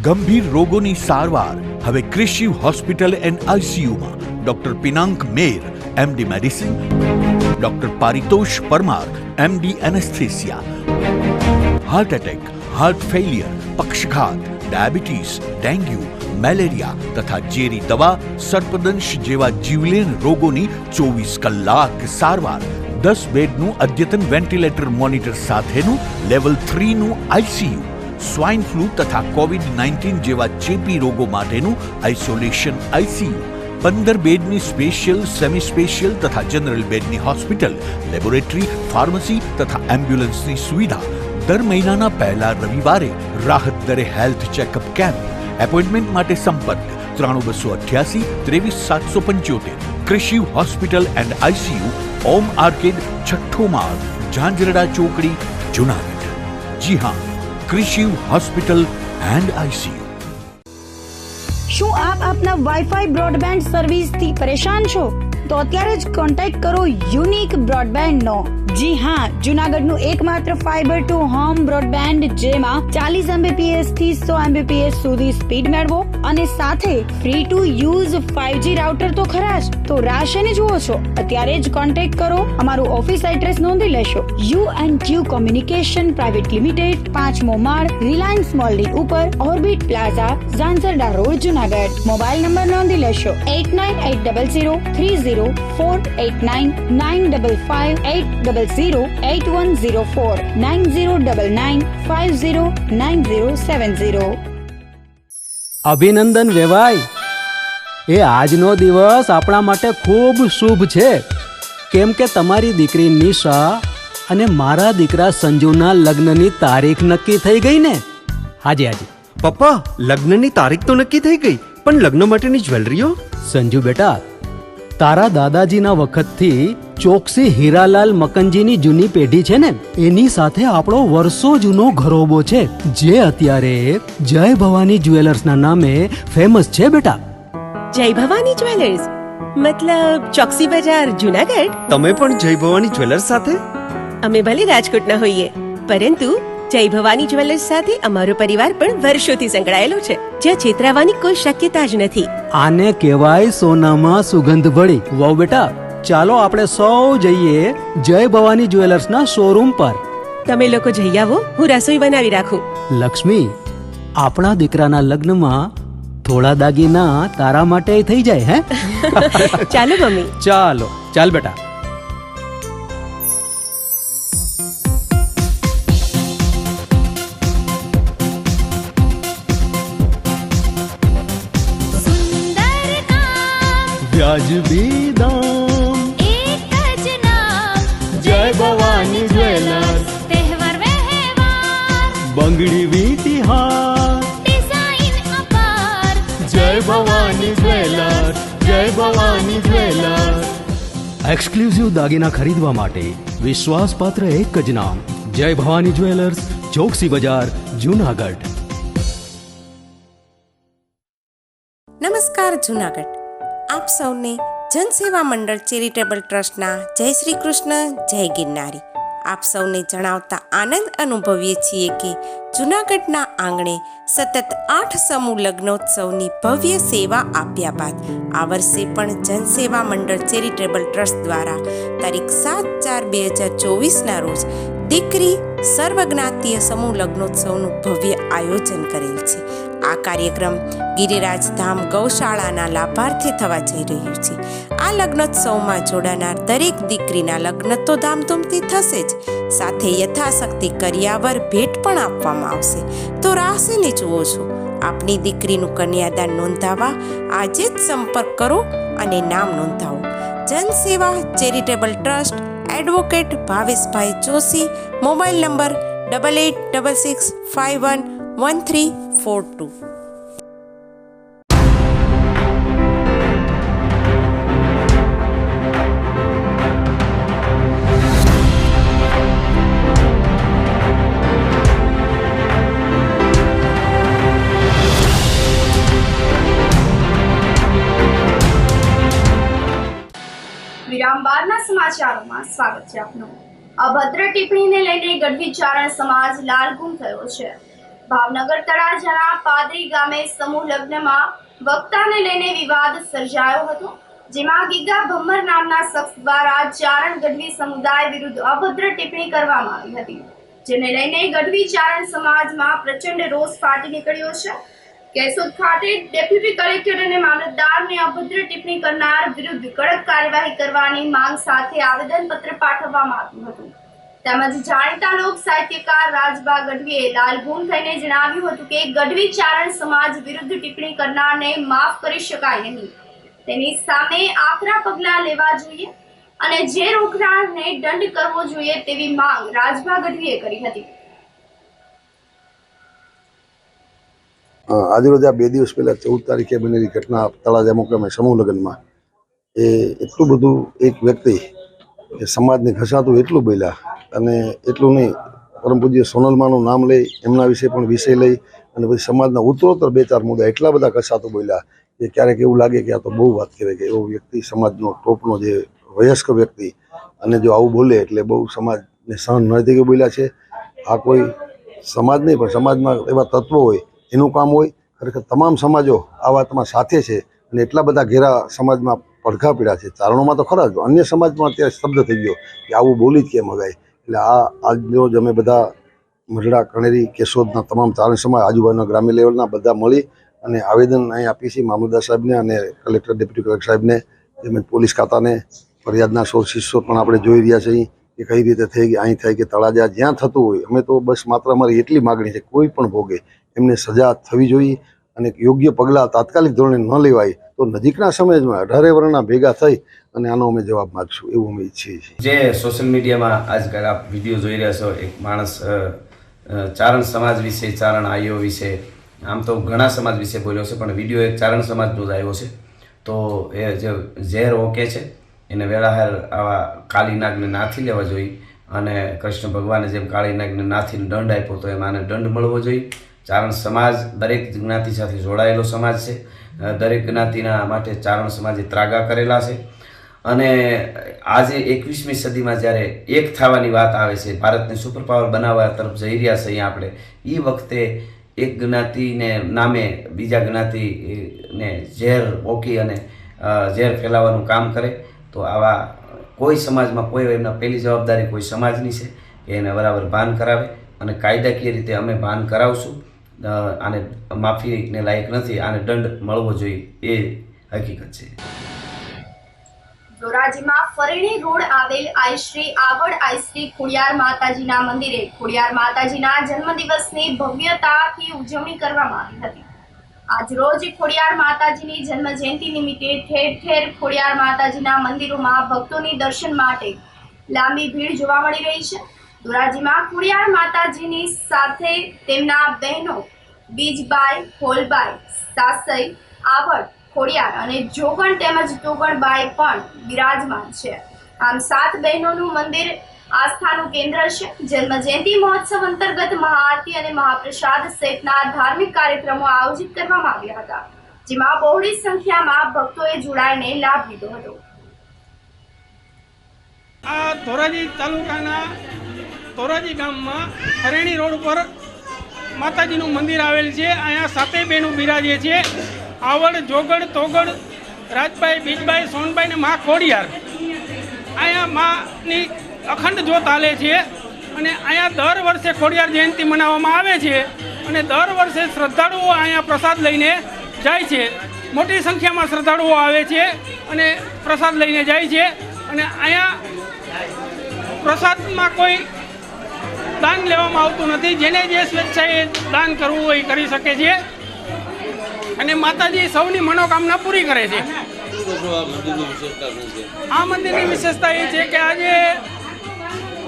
Speaker 1: ગંભીર રોગોની સારવાર હવે ક્રિશિવ હોસ્પિટલ એન્ડ આઈસીયુમાં doctor Pinank Mer MD medicine, doctor Paritosh Parmar MD anaesthesia, heart attack, heart failure, પક્ષઘાત, ડાયાબિટીસ, ડેન્ગ્યુ, મેલેરિયા તથા ઝેરી દવા, સર્પદંશ જેવા જીવલેણ રોગોની 24 કલાક સારવાર, 10 બેડનું અદ્યતન વેન્ટિલેટર મોનિટર સાથેનું લેવલ 3નું આઈસીયુ, સ્વાઇન ફ્લૂ તથા કોવિડ-19 જેવા ચેપી રોગો માટેનું આઇસોલેશન આઈસીયુ, 15 બેડની સ્પેશિયલ, સેમી સ્પેશિયલ તથા જનરલ બેડની હોસ્પિટલ, લેબોરેટરી, ફાર્મસી તથા એમ્બ્યુલન્સની સુવિધા. દર મહિનાના પહેલા રવિવારે રાહત દરે હેલ્થ ચેકઅપ કેમ્પ. એપોઇન્ટમેન્ટ માટે સંપર્ક 9288 23775. Krishiv hospital and ICU, Om arcade, છઠ્ઠો માળ, ઝાંઝરડા ચોકડી, જૂનાગઢ. જી હા, ક્રિશિવ હોસ્પિટલ એન્ડ આઈસીયુ.
Speaker 2: શું આપ આપના વાઈફાઈ બ્રોડબેન્ડ સર્વિસથી પરેશાન છો? તો અત્યારે જ કોન્ટેક્ટ કરો યુનિક બ્રોડબેન્ડનો. જી હા, જૂનાગઢનું એકમાત્ર ફાઈબર ટુ હોમ બ્રોડબેન્ડ, જેમાં 40 Mbps થી 100 Mbps સુધી સ્પીડ મેળવો અને સાથે free to use 5G router તો ખરા જ. તો રાહ શેની જુઓ છો? અત્યારે જ કોન્ટેક્ટ કરો. અમારું ઓફિસ એડ્રેસ નોંધી લેશો. U&Q કોમ્યુનિકેશન પ્રાઇવેટ લિમિટેડ, 5મો માળ, રિલાયન્સ મોલની ઉપર, orbit plaza, Zanzarda road, Junagadh. Mobile number નોંધી લેશો 89803048995580808104 9099509070.
Speaker 3: અભિનંદન વેવાય. એ આજનો દિવસ આપણા માટે ખૂબ શુભ છે, કેમ કે તમારી દીકરી નિશા અને મારા દીકરા સંજુના લગ્નની તારીખ નક્કી થઈ ગઈ ને. હાજી હાજી
Speaker 4: પપ્પા, લગ્નની તારીખ તો નક્કી થઈ ગઈ, પણ લગ્ન માટેની જ્વેલરીઓ?
Speaker 3: સંજુ બેટા, તારા દાદાજીના વખતથી ચોકસી હીરાલાલ મકનજીની જૂની પેઢી છે ને, એની સાથે આપણો વર્ષો જૂનો ઘરોબો છે, જે અત્યારે જય ભવાની જ્વેલર્સના નામે ફેમસ છે બેટા.
Speaker 5: જય ભવાની જ્વેલર્સ મતલબ ચોકસી બજાર, જૂનાગઢ?
Speaker 4: તમે પણ જય ભવાની જ્વેલર્સ સાથે?
Speaker 5: અમે ભલે રાજકોટના હોઈએ, પરંતુ જય ભવાની જ્વેલર્સ સાથે અમારો પરિવાર પણ વર્ષોથી સંકળાયેલો છે, જ્યાં છેતરાવાની કોઈ શક્યતા જ નથી.
Speaker 3: આને કહેવાય સોનામાં સુગંધ ભળી. વાવ બેટા, ચાલો આપણે સૌ જઈએ જય ભવાની જ્વેલર્સના શોરૂમ પર.
Speaker 5: તમે લોકો જઈ આવો, હું રસોઈ બનાવી રાખું.
Speaker 3: લક્ષ્મી, આપણા દીકરાના લગ્નમાં થોડા દાગીના તારા માટે થઈ જાય. હે
Speaker 5: ચાલો મમ્મી.
Speaker 3: ચાલો ચાલ બેટા. વ્યાજબી દામ,
Speaker 6: એક જ નામ,
Speaker 3: જય ભવાની જ્વેલર્સ.
Speaker 6: તહેવાર વ્યવહાર,
Speaker 3: બંગડી વીટી હાર,
Speaker 6: ડિઝાઇન અપાર,
Speaker 3: ભવાની જ્વેલર્સ, જય ભવાની જ્વેલર્સ. એક્સક્લુઝિવ દાગીના ખરીદવા માટે વિશ્વાસપાત્ર એક જ નામ, જય ભવાની જ્વેલર્સ, ચોકસી બજાર, જૂનાગઢ.
Speaker 17: નમસ્કાર જૂનાગઢ. આપ સૌને જનસેવા મંડળ ચેરિટેબલ ટ્રસ્ટના જય શ્રી કૃષ્ણ, જય ગિરનારી. આપ સૌને જણાવતા આનંદ અનુભવીએ છીએ કે જૂનાગઢના આંગણે સતત 8 સમૂહ લગ્નોત્સવની ભવ્ય સેવા આપ્યા બાદ આ વર્ષે પણ જનસેવા મંડળ ચેરિટેબલ ટ્રસ્ટ દ્વારા તારીખ 7/4/2024ના રોજ દીકરી સર્વજ્ઞાતીય સમૂહ લગ્નોત્સવનું ભવ્ય આયોજન કરેલ છે. આ કાર્યક્રમ ગિરિરાજ ધામ ગૌશાળાના લાભાર્થે થવા જઈ રહ્યું છે. આ લગ્નોત્સવમાં જોડાનાર દરેક દીકરીના લગ્ન તો ધામધૂમથી થશે જ, સાથે યથાશક્તિ કરિયાવર ભેટ પણ આપવામાં આવશે. તો રાહ શેની જુઓ છો? આપની દીકરીનું કન્યાદાન નોંધાવવા આજે જ સંપર્ક કરો અને નામ નોંધાવો. જનસેવા ચેરિટેબલ ટ્રસ્ટ, એડવોકેટ ભાવેશભાઈ જોશી, મોબાઈલ નંબર 8866511342.
Speaker 7: વિરામ બાદના સમાચારોમાં સ્વાગત છે આપનું. અભદ્ર ટિપ્પણીને લઈને ગઢવી ચારણ સમાજ લાલઘૂમ થયો છે. ભાવનગર તળાજાના પાદરી ગામે સમૂહ લગ્નમાં વક્તાને લઈને વિવાદ સર્જાયો હતો, જેમાં ગીગા ભમ્મર નામના શખ્સ દ્વારા ચારણ ગઢવી સમુદાય વિરુદ્ધ અભદ્ર ટિપ્પણી કરવામાં આવી હતી, જેને લઈને ગઢવી ચારણ સમાજમાં પ્રચંડ રોષ ફાટી નીકળ્યો છે. કેશોદ ખાતે ડેપ્યુટી કલેક્ટર અને મામલતદારને અભદ્ર ટિપ્પણી કરનાર વિરુદ્ધ કડક કાર્યવાહી કરવાની માંગ સાથે આવેદનપત્ર પાઠવવામાં આવ્યું હતું. તેમજ જાણીતા લોક સાહિત્યકાર રાજબા ગઢવીએ લાલઘૂમ થઈને જણાવ્યું હતું કે ગઢવી ચારણ સમાજ વિરુદ્ધ ટિપ્પણી કરનારને માફ કરી શકાય નહીં. તેની સામે આકરા પગલાં લેવા જોઈએ અને જે રોકનારને દંડ કરવો જોઈએ તેવી માંગ રાજબા ગઢવીએ કરી હતી.
Speaker 18: આજરોજ આ 2 દિવસ પહેલાં 14 તારીખે બનેલી ઘટના તળાજા મુકામે સમૂહ લગ્નમાં એ એટલું બધું એક વ્યક્તિ એ સમાજને ઘસાતું એટલું બોલ્યા, અને એટલું નહીં, પરમ પૂજ્ય સોનલમાનું નામ લઈ એમના વિશે પણ વિષય લઈ અને પછી સમાજના ઉત્તરોત્તર 2-4 મુદ્દા એટલા બધા ઘસાતું બોલ્યા કે ક્યારેક એવું લાગે કે આ તો બહુ વાત કરે કે એવો વ્યક્તિ સમાજનો ટોપનો જે વયસ્ક વ્યક્તિ અને જો આવું બોલે એટલે બહુ સમાજને સહન ન થઈ બોલ્યા છે. આ કોઈ સમાજ નહીં પણ સમાજમાં એવા તત્વો હોય એનું કામ હોય. ખરેખર તમામ સમાજો આ વાતમાં સાથે છે અને એટલા બધા ઘેરા સમાજમાં પડઘા પીડ્યા છે. ચારણોમાં તો ખરા જ, અન્ય સમાજમાં અત્યારે શબ્દ થઈ ગયો કે આવું બોલી જ કેમ હગાય. એટલે આજનો જ અમે બધા મરડા, કણેરી, કેશોદના તમામ ચારણ સમાજ, આજુબાજુના ગ્રામ્ય લેવલના બધા મળી અને આવેદન અહીં આપી છે મામલતદાર સાહેબને અને કલેક્ટર, ડેપ્યુટી કલેક્ટર સાહેબને, તેમજ પોલીસ ખાતાને. ફરિયાદના સોર્સિસો પણ આપણે જોઈ રહ્યા છીએ કે કઈ રીતે થઈ ગઈ. અહીં થાય કે તળાજા જ્યાં થતું હોય, અમે તો બસ માત્ર અમારી એટલી માગણી છે કોઈ પણ ભોગે એમને સજા થવી જોઈએ અને યોગ્ય પગલાં તાત્કાલિક ધોરણે ન લેવાય તો નજીકના સમયમાં 18 વર્ષના ભેગા થઈ અને આનો અમે જવાબ માગશું એવું અમે ઈચ્છીએ છીએ.
Speaker 19: જે સોશિયલ મીડિયામાં આજકાલ આપ વિડીયો જોઈ રહ્યા છો, એક માણસ ચારણ સમાજ વિશે, ચારણ આઈઓ વિશે, આમ તો ઘણા સમાજ વિશે બોલ્યો છે, પણ વિડીયો એક ચારણ સમાજનો જ આવ્યો છે. તો એ જે ઝેર ઓકે છે એને વેળાહાર આવા કાળી નાગને નાથી લેવા જોઈએ અને કૃષ્ણ ભગવાને જેમ કાળી નાગને નાથીને દંડ આપ્યો તો એમાં આને દંડ મળવો જોઈએ. ચારણ સમાજ દરેક જ્ઞાતિ સાથે જોડાયેલો સમાજ છે. દરેક જ્ઞાતિના માટે ચારણ સમાજે ત્રાગા કરેલા છે અને આજે 21મી સદીમાં જ્યારે એક થવાની વાત આવે છે, ભારતને સુપર પાવર બનાવવા તરફ જઈ રહ્યા છે અહીંયા આપણે, એ વખતે એક જ્ઞાતિને નામે બીજા જ્ઞાતિને ઝેર ઓકી અને ઝેર ફેલાવવાનું કામ કરે તો આવા કોઈ સમાજમાં કોઈ એમના પહેલી જવાબદારી કોઈ સમાજની છે કે એને બરાબર ભાન કરાવે અને કાયદાકીય રીતે અમે ભાન કરાવશું. આને માફીને લાયક નથી, આને દંડ મળવો જોઈએ એ હકીકત છે.
Speaker 7: ધોરાજીમાં ફરેણી રોડ આવેલ આઈશ્રી આવડ આઈશ્રી ખોડિયાર માતાજીના મંદિરે ખોડિયાર માતાજીના જન્મદિવસની ભવ્યતાથી ઉજવણી કરવામાં આવી હતી. આજરોજ ખોડિયાર માતાજીની જન્મ જયંતિ નિમિત્તે ઠેર ઠેર ખોડિયાર માતાજીના મંદિરોમાં ભક્તોની દર્શન માટે લાંબી ભીડ જોવા મળી રહી છે. ધોરાજીમાં ખોડિયાર માતાજીની સાથે તેમના બહેનો બીજબાઈ, હોલબાઈ, સાસઈ, આવડ, ખોડિયાર અને જોગણ તેમજ તોગણબાઈ પણ બિરાજમાન છે. આમ 7 બહેનોનું મંદિર આસ્થાનું કેન્દ્ર છે. જન્મ જયંતિ મહોત્સવ અંતર્ગત મહાઆરતી અને મહાપ્રસાદ સહિતના ધાર્મિક કાર્યક્રમો આયોજિત કરવામાં આવ્યા હતા, જેમાં બહોળી સંખ્યામાં ભક્તોએ જોડાઈને લાભ લીધો હતો.
Speaker 20: આ ધોરાજી તાલુકાના ધોરાજી ગામમાં હરેણી રોડ ઉપર માતાજીનું મંદિર આવેલ છે. અહીંયા 7 બહેનો બિરાજે છે. આવડ, જોગડ, તોગડ, રાજભાઈ, બીજભાઈ, સોનભાઈ ને મા ખોડિયાર. અહીંયા માની અખંડ જ્યોત હાલે છે અને અહીંયા દર વર્ષે ખોડિયાર જયંતિ મનાવવામાં આવે છે અને દર વર્ષે શ્રદ્ધાળુઓ અહીંયા પ્રસાદ લઈને જાય છે. મોટી સંખ્યામાં શ્રદ્ધાળુઓ આવે છે અને પ્રસાદ લઈને જાય છે અને અહીંયા પ્રસાદમાં કોઈ દાન લેવામાં આવતું નથી. જેને જે સ્વેચ્છાએ દાન કરવું હોય એ કરી શકે છે અને માતાજી સૌની મનોકામના પૂરી કરે છે. આ મંદિરની વિશેષતા એ છે કે આજે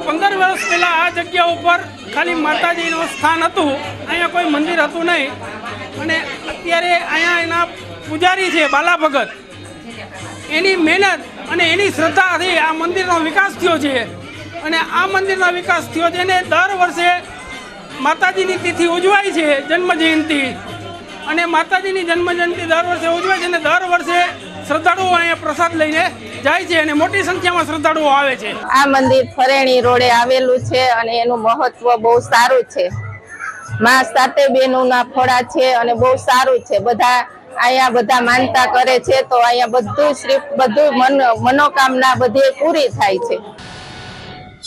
Speaker 20: 15 વર્ષ પહેલાં આ જગ્યા ઉપર ખાલી માતાજીનું સ્થાન હતું, અહીંયા કોઈ મંદિર હતું નહીં અને અત્યારે અહીંયા એના પૂજારી છે બાલા ભગત, એની મહેનત અને એની શ્રદ્ધાથી આ મંદિરનો વિકાસ થયો છે અને આ મંદિરનો વિકાસ થયો છે અને દર વર્ષે માતાજીની તિથિ ઉજવાય છે, જન્મ જયંતિ, અને માતાજીની જન્મ જયંતિ દર વર્ષે ઉજવાય છે અને દર વર્ષે શ્રદ્ધાળુઓ અહીંયા પ્રસાદ લઈને જાય છે અને મોટી સંખ્યામાં શ્રદ્ધાળુઓ આવે છે.
Speaker 21: આ મંદિર ફરેણી રોડે આવેલું છે અને એનું મહત્વ બહુ સારું છે. માં 7 બહેનોના ફળા છે અને બહુ સારું છે. બધા અહીંયા બધા માનતા કરે છે તો અહીંયા બધું મનોકામના બધી પૂરી થાય છે.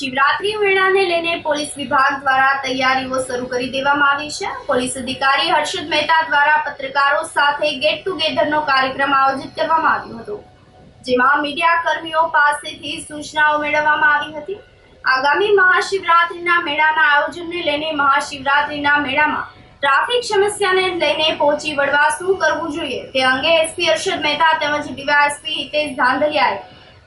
Speaker 7: શિવરાત્રી મેળાને લઈને પોલીસ વિભાગ દ્વારા તૈયારીઓ શરૂ કરી દેવામાં આવી છે. પોલીસ અધિકારી હર્ષદ મહેતા દ્વારા પત્રકારો સાથે ગેટ ટુગેધરનો કાર્યક્રમ આયોજિત કરવામાં આવ્યો હતો, જેમાં મીડિયા કર્મીઓ પાસેથી સૂચનાઓ મેળવવામાં આવી હતી. આગામી મહાશિવરાત્રીના મેળાના આયોજનને લઈને મહાશિવરાત્રીના મેળામાં ટ્રાફિક સમસ્યાને લઈને પહોંચી વળવા શું કરવું જોઈએ તે અંગે એસપી હર્ષદ મહેતા તેમજ ડીવાયએસપી હિતેશ ધાંધલિયાએ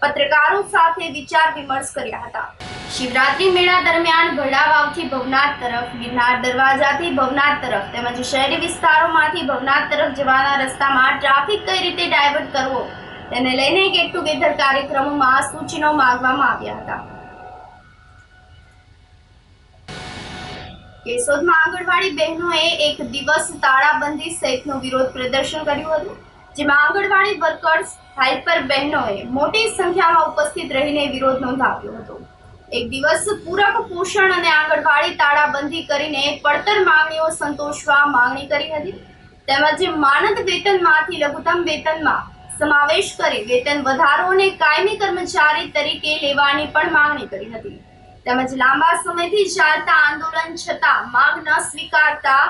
Speaker 7: પત્રકારો સાથે વિચાર વિમર્શ કર્યા હતા. શિવરાત્રી મેળા દરમિયાન ભરડાવાવથી ભવનાથ તરફ, ગિરનાર દરવાજાથી ભવનાથ તરફ તેમજ શહેરી વિસ્તારોમાંથી ભવનાથ તરફ જવાના રસ્તામાં ટ્રાફિક કઈ રીતે ડાયવર્ટ કરવો તેને લઈને ગેટ ટુગેધર કાર્યક્રમોમાં સૂચનો માંગવામાં આવ્યા હતા. કેશોદમાં આંગણવાડી બહેનોએ 1 દિવસ તાળાબંધી સહિતનું વિરોધ પ્રદર્શન કર્યું હતું, જેમાં આંગણવાડી વર્કર્સ, હેલ્પર બહેનોએ મોટી સંખ્યામાં ઉપસ્થિત રહીને વિરોધ નોંધાવ્યો હતો. 1 દિવસ પૂરક પોષણ અને આંગણવાડી તાળાબંધી કરીને પડતર માંગણીઓ સંતોષવા માંગણી કરી હતી, તેમજ માનદ વેતનમાંથી લઘુત્તમ વેતનમાં સમાવેશ કરી વેતન વધારો અને કાયમી કર્મચારી તરીકે લેવાની પણ માંગણી કરી હતી. તેમજ લાંબા સમયથી ચાલતા આંદોલન છતાં માંગ ન સ્વીકારતા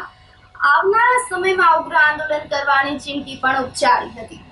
Speaker 7: આવનારા સમયમાં ઉગ્ર આંદોલન કરવાની ચીમકી પણ ઉચ્ચારી હતી.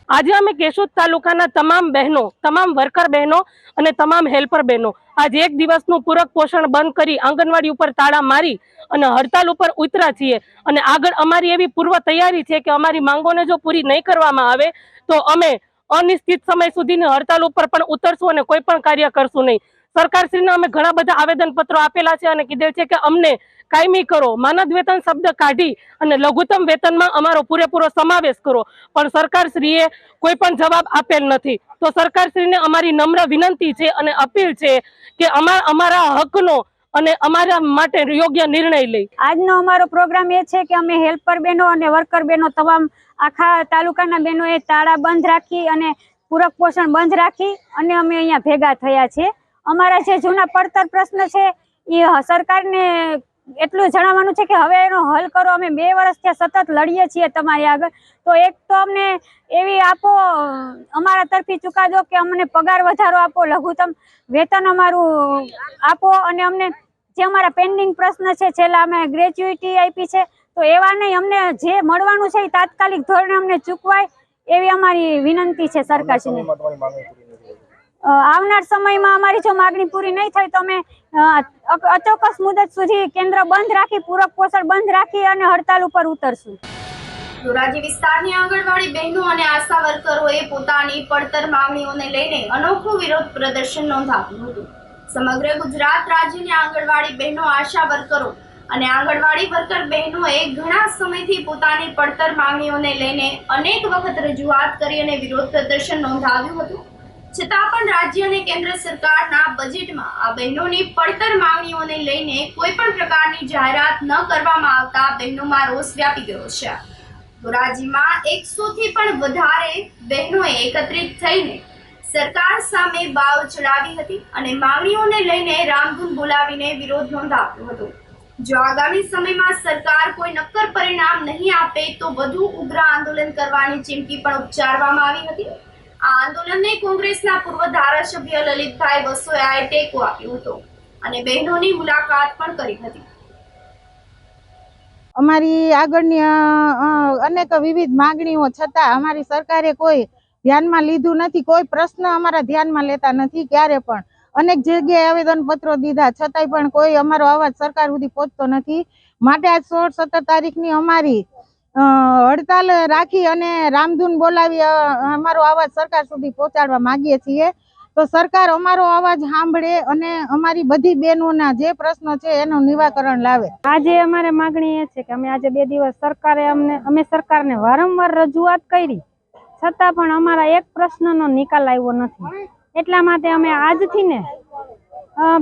Speaker 22: આજે અમે કેશોદ તાલુકાના તમામ બહેનો, તમામ વર્કર બહેનો અને તમામ હેલ્પર બહેનો આજે 1 દિવસનું પૂરક પોષણ બંધ કરી આંગણવાડી ઉપર તાળા મારી અને હડતાલ ઉપર ઉતર્યા છીએ અને આગળ અમારી એવી પૂર્વ તૈયારી છે કે અમારી માંગોને જો પૂરી નહીં કરવામાં આવે તો અમે અનિશ્ચિત સમય સુધીની હડતાલ ઉપર પણ ઉતરશું અને કોઈ પણ કાર્ય કરશું નહીં. સરકારશ્રીને અમે ઘણા બધા આવેદનપત્રો આપેલા છે અને કીધેલ છે કે અમને કાયમી કરો, માનદ વેતન શબ્દ કાઢી અને લઘુત્તમ વેતનમાં અમારો પૂરેપૂરો સમાવેશ કરો, પણ સરકારશ્રીએ કોઈ પણ જવાબ આપેલ નથી. તો સરકારશ્રીને અમારી નમ્ર વિનંતી છે અને અપીલ છે કે અમારા હકનો અને અમારા માટે યોગ્ય નિર્ણય લઈ.
Speaker 23: આજનો અમારો પ્રોગ્રામ એ છે કે અમે હેલ્પર બહેનો અને વર્કર બહેનો તમામ આખા તાલુકાના બહેનોએ તાળા બંધ રાખી અને પૂરક પોષણ બંધ રાખી અને અમે અહીંયા ભેગા થયા છે. અમારા જે જૂના પડતર પ્રશ્ન છે એ સરકારને એટલું જણાવવાનું છે કે હવે એનો હલ કરો. અમે 2 વર્ષથી સતત લડીએ છીએ તમારી આગળ, તો એક તો અમને એવી આપો, અમારા તરફી ચુકાદો કે અમને પગાર વધારો આપો, લઘુત્તમ વેતન અમારું આપો અને અમને જે અમારા પેન્ડિંગ પ્રશ્ન છે, છેલ્લા અમે ગ્રેજ્યુએટી આપી છે તો એવા નહીં, અમને જે મળવાનું છે એ તાત્કાલિક ધોરણે અમને ચૂકવાય એવી અમારી વિનંતી છે સરકારશ્રીને. આવનાર સમયમાં અમારી જો માગણી પૂરી નહીં થાય તો અમે અચોક્કસ મુદત સુધી કેન્દ્ર બંધ રાખી, પૂરક પોષણ બંધ રાખી અને હડતાલ ઉપર ઉતરશું.
Speaker 7: ધોરાજી વિસ્તારની આંગણવાડી બહેનો અને આશા વર્કરોએ પોતાની પડતર માંગણીઓને લઈને અનોખું વિરોધ પ્રદર્શન નોંધાવ્યું હતું. સમગ્ર ગુજરાત રાજ્યની આંગણવાડી બહેનો, આશા વર્કરો અને આંગણવાડી વર્કર બહેનોએ ઘણા સમયથી પોતાની પડતર માંગણીઓને લઈને અનેક વખત રજૂઆત કરી અને વિરોધ પ્રદર્શન નોંધાવ્યું હતું. છતાં પણ રાજ્ય અને કેન્દ્ર સરકારના બજેટમાં આ બહેનોની પડતર માંગણીઓને લઈને કોઈ પણ પ્રકારની જાહેરાત ન કરવામાં આવતા બહેનોમાં રોષ વ્યાપી ગયો છે. ધોરાજીમાં 100 થી પણ વધારે બહેનોએ એકત્રિત થઈને સરકાર સામે બાવ ચડાવી હતી અને માંગણીઓને લઈને રામધૂન બોલાવીને વિરોધ નોંધાવ્યો હતો. જો આગામી સમયમાં સરકાર કોઈ નક્કર પરિણામ નહીં આપે તો વધુ ઉગ્ર આંદોલન કરવાની ચીમકી પણ ઉચ્ચારવામાં આવી હતી. આ આંદોલનને કોંગ્રેસના પૂર્વ ધારાસભ્ય લલિતભાઈ વસોયાએ ટેકો આપ્યો હતો અને બહેનોની મુલાકાત પણ કરી હતી.
Speaker 8: અમારી આગળની અનેક વિવિધ માંગણીઓ છતાં અમારી સરકારે કોઈ ધ્યાનમાં લીધું નથી. કોઈ પ્રશ્ન અમારા ધ્યાનમાં લેતા નથી. ક્યારે પણ અનેક જગ્યાએ આવેદન પત્રો દીધા છતાંય પણ કોઈ અમારો અવાજ સરકાર સુધી પહોંચતો નથી. માટે આજ 16-17 તારીખની અમારી હડતાલ રાખી અને રામધૂન બોલાવી અમારો અવાજ સરકાર સુધી પહોંચાડવા માંગીએ છીએ. તો સરકાર અમારો અવાજ સાંભળે અને અમારી બધી બહેનોના જે પ્રશ્નો છે એનું નિરાકરણ લાવે. આજે અમારે માંગણી એ છે કે અમે આજે 2 દિવસ અમે સરકારને વારંવાર રજૂઆત કરી છતાં પણ અમારા એક પ્રશ્નનો નિકાલ આવ્યો નથી. એટલા માટે અમે આજથી ને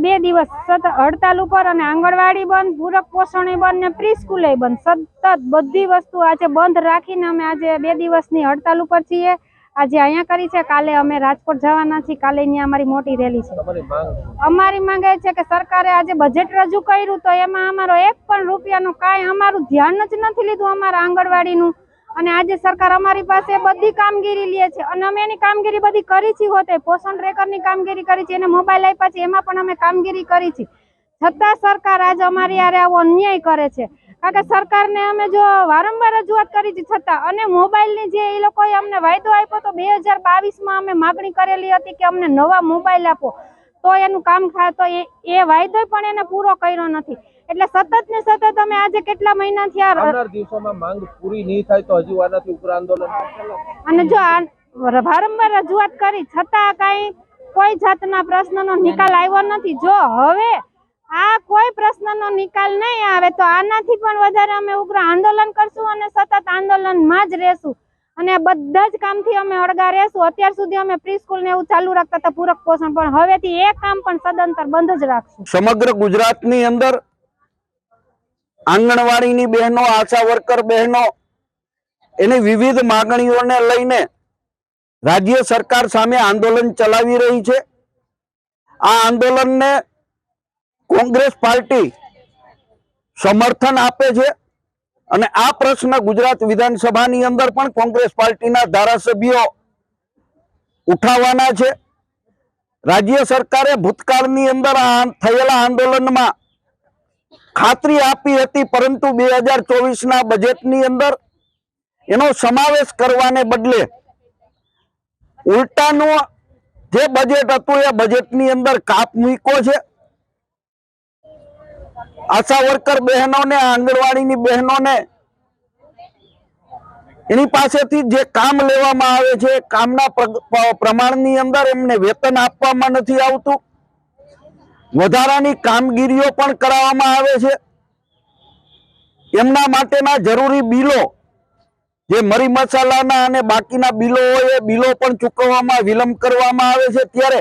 Speaker 8: 2 દિવસ સતત હડતાલ ઉપર અને આંગણવાડી બંધ, પૂરક પોષણ બંધ ને પ્રી સ્કૂલે બંધ, સતત બધી વસ્તુ આજે બંધ રાખીને અમે આજે 2 દિવસની હડતાલ ઉપર છીએ. આજે અહીંયા કરી છે, કાલે અમે રાજકોટ જવાના છીએ. કાલે અહીંયા અમારી મોટી રેલી છે. અમારી માંગ એ છે કે સરકારે આજે બજેટ રજૂ કર્યું તો એમાં અમારો 1 પણ રૂપિયાનું કાંઈ અમારું ધ્યાન જ નથી લીધું અમારા આંગણવાડીનું. અને આજે સરકાર અમારી પાસે બધી કામગીરી લે છે અને અમે એની કામગીરી બધી કરી છે. હોતે પોષણ ટ્રેકરની કામગીરી કરી છે, એને મોબાઈલ આપ્યા છે, એમાં પણ અમે કામગીરી કરી છે. છતાં સરકાર આજે અમારી યારે આવો અન્યાય કરે છે. કારણ કે સરકારને અમે જો વારંવાર રજૂઆત કરી છે છતાં અને મોબાઈલની જે એ લોકોએ અમને વાયદો આપ્યો તો 2022માં અમે માગણી કરેલી હતી કે અમને નવા મોબાઈલ આપો તો એનું કામ થાય, તો એ વાયદો પણ એને પૂરો કર્યો નથી. એટલે સતત ને સતત અમે આજે કેટલા મહિના થયા
Speaker 9: આવનાર દિવસોમાં માંગ પૂરી નહીં થાય તો હજુ આનાથી ઉગ્ર આંદોલન.
Speaker 8: અને જો વારંવાર રજૂઆત કરી છતાં કાંઈ કોઈ જાતના પ્રશ્નનો નિકાલ આવ્યો નથી. જો હવે આ કોઈ પ્રશ્નનો નિકાલ નહીં આવે તો આનાથી પણ વધારે અમે ઉગ્ર આંદોલન કરશું અને સતત આંદોલનમાં જ રહેશું અને બધા જ કામથી અમે અળગા રહેશું. અત્યાર સુધી અમે પ્રી સ્કૂલ ને એવું ચાલુ રાખતા હતા, પૂરક પોષણ, પણ હવેથી એ કામ પણ સદંતર બંધ જ રાખશું.
Speaker 10: સમગ્ર ગુજરાતની અંદર આંગણવાડીની બહેનો, આશા વર્કર બહેનો એની વિવિધ માંગણીઓને લઈને રાજ્ય સરકાર સામે આંદોલન ચલાવી રહી છે. આ આંદોલનને કોંગ્રેસ પાર્ટી સમર્થન આપે છે અને આ પ્રશ્ન ગુજરાત વિધાનસભાની અંદર પણ કોંગ્રેસ પાર્ટીના ધારાસભ્યો ઉઠાવવાના છે. રાજ્ય સરકારે ભૂતકાળની અંદર થયેલા આંદોલનમાં ખાતરી આપી હતી, પરંતુ 2024ના બજેટની અંદર એનો સમાવેશ કરવાને બદલે ઉલટાનું જે બજેટ હતું એ બજેટની અંદર કાપ મૂક્યો છે. આશા વર્કર બહેનોને, આંગણવાડીની બહેનોને એની પાસેથી જે કામ લેવામાં આવે છે કામના પ્રમાણની અંદર એમને વેતન આપવામાં નથી આવતું. વધારાની કામગીરીઓ પણ કરાવવામાં આવે છે. એમના માટેના જરૂરી બિલો જે મરી મસાલાના અને બાકીના બિલો હોય એ બિલો પણ ચૂકવવામાં વિલંબ કરવામાં આવે છે. ત્યારે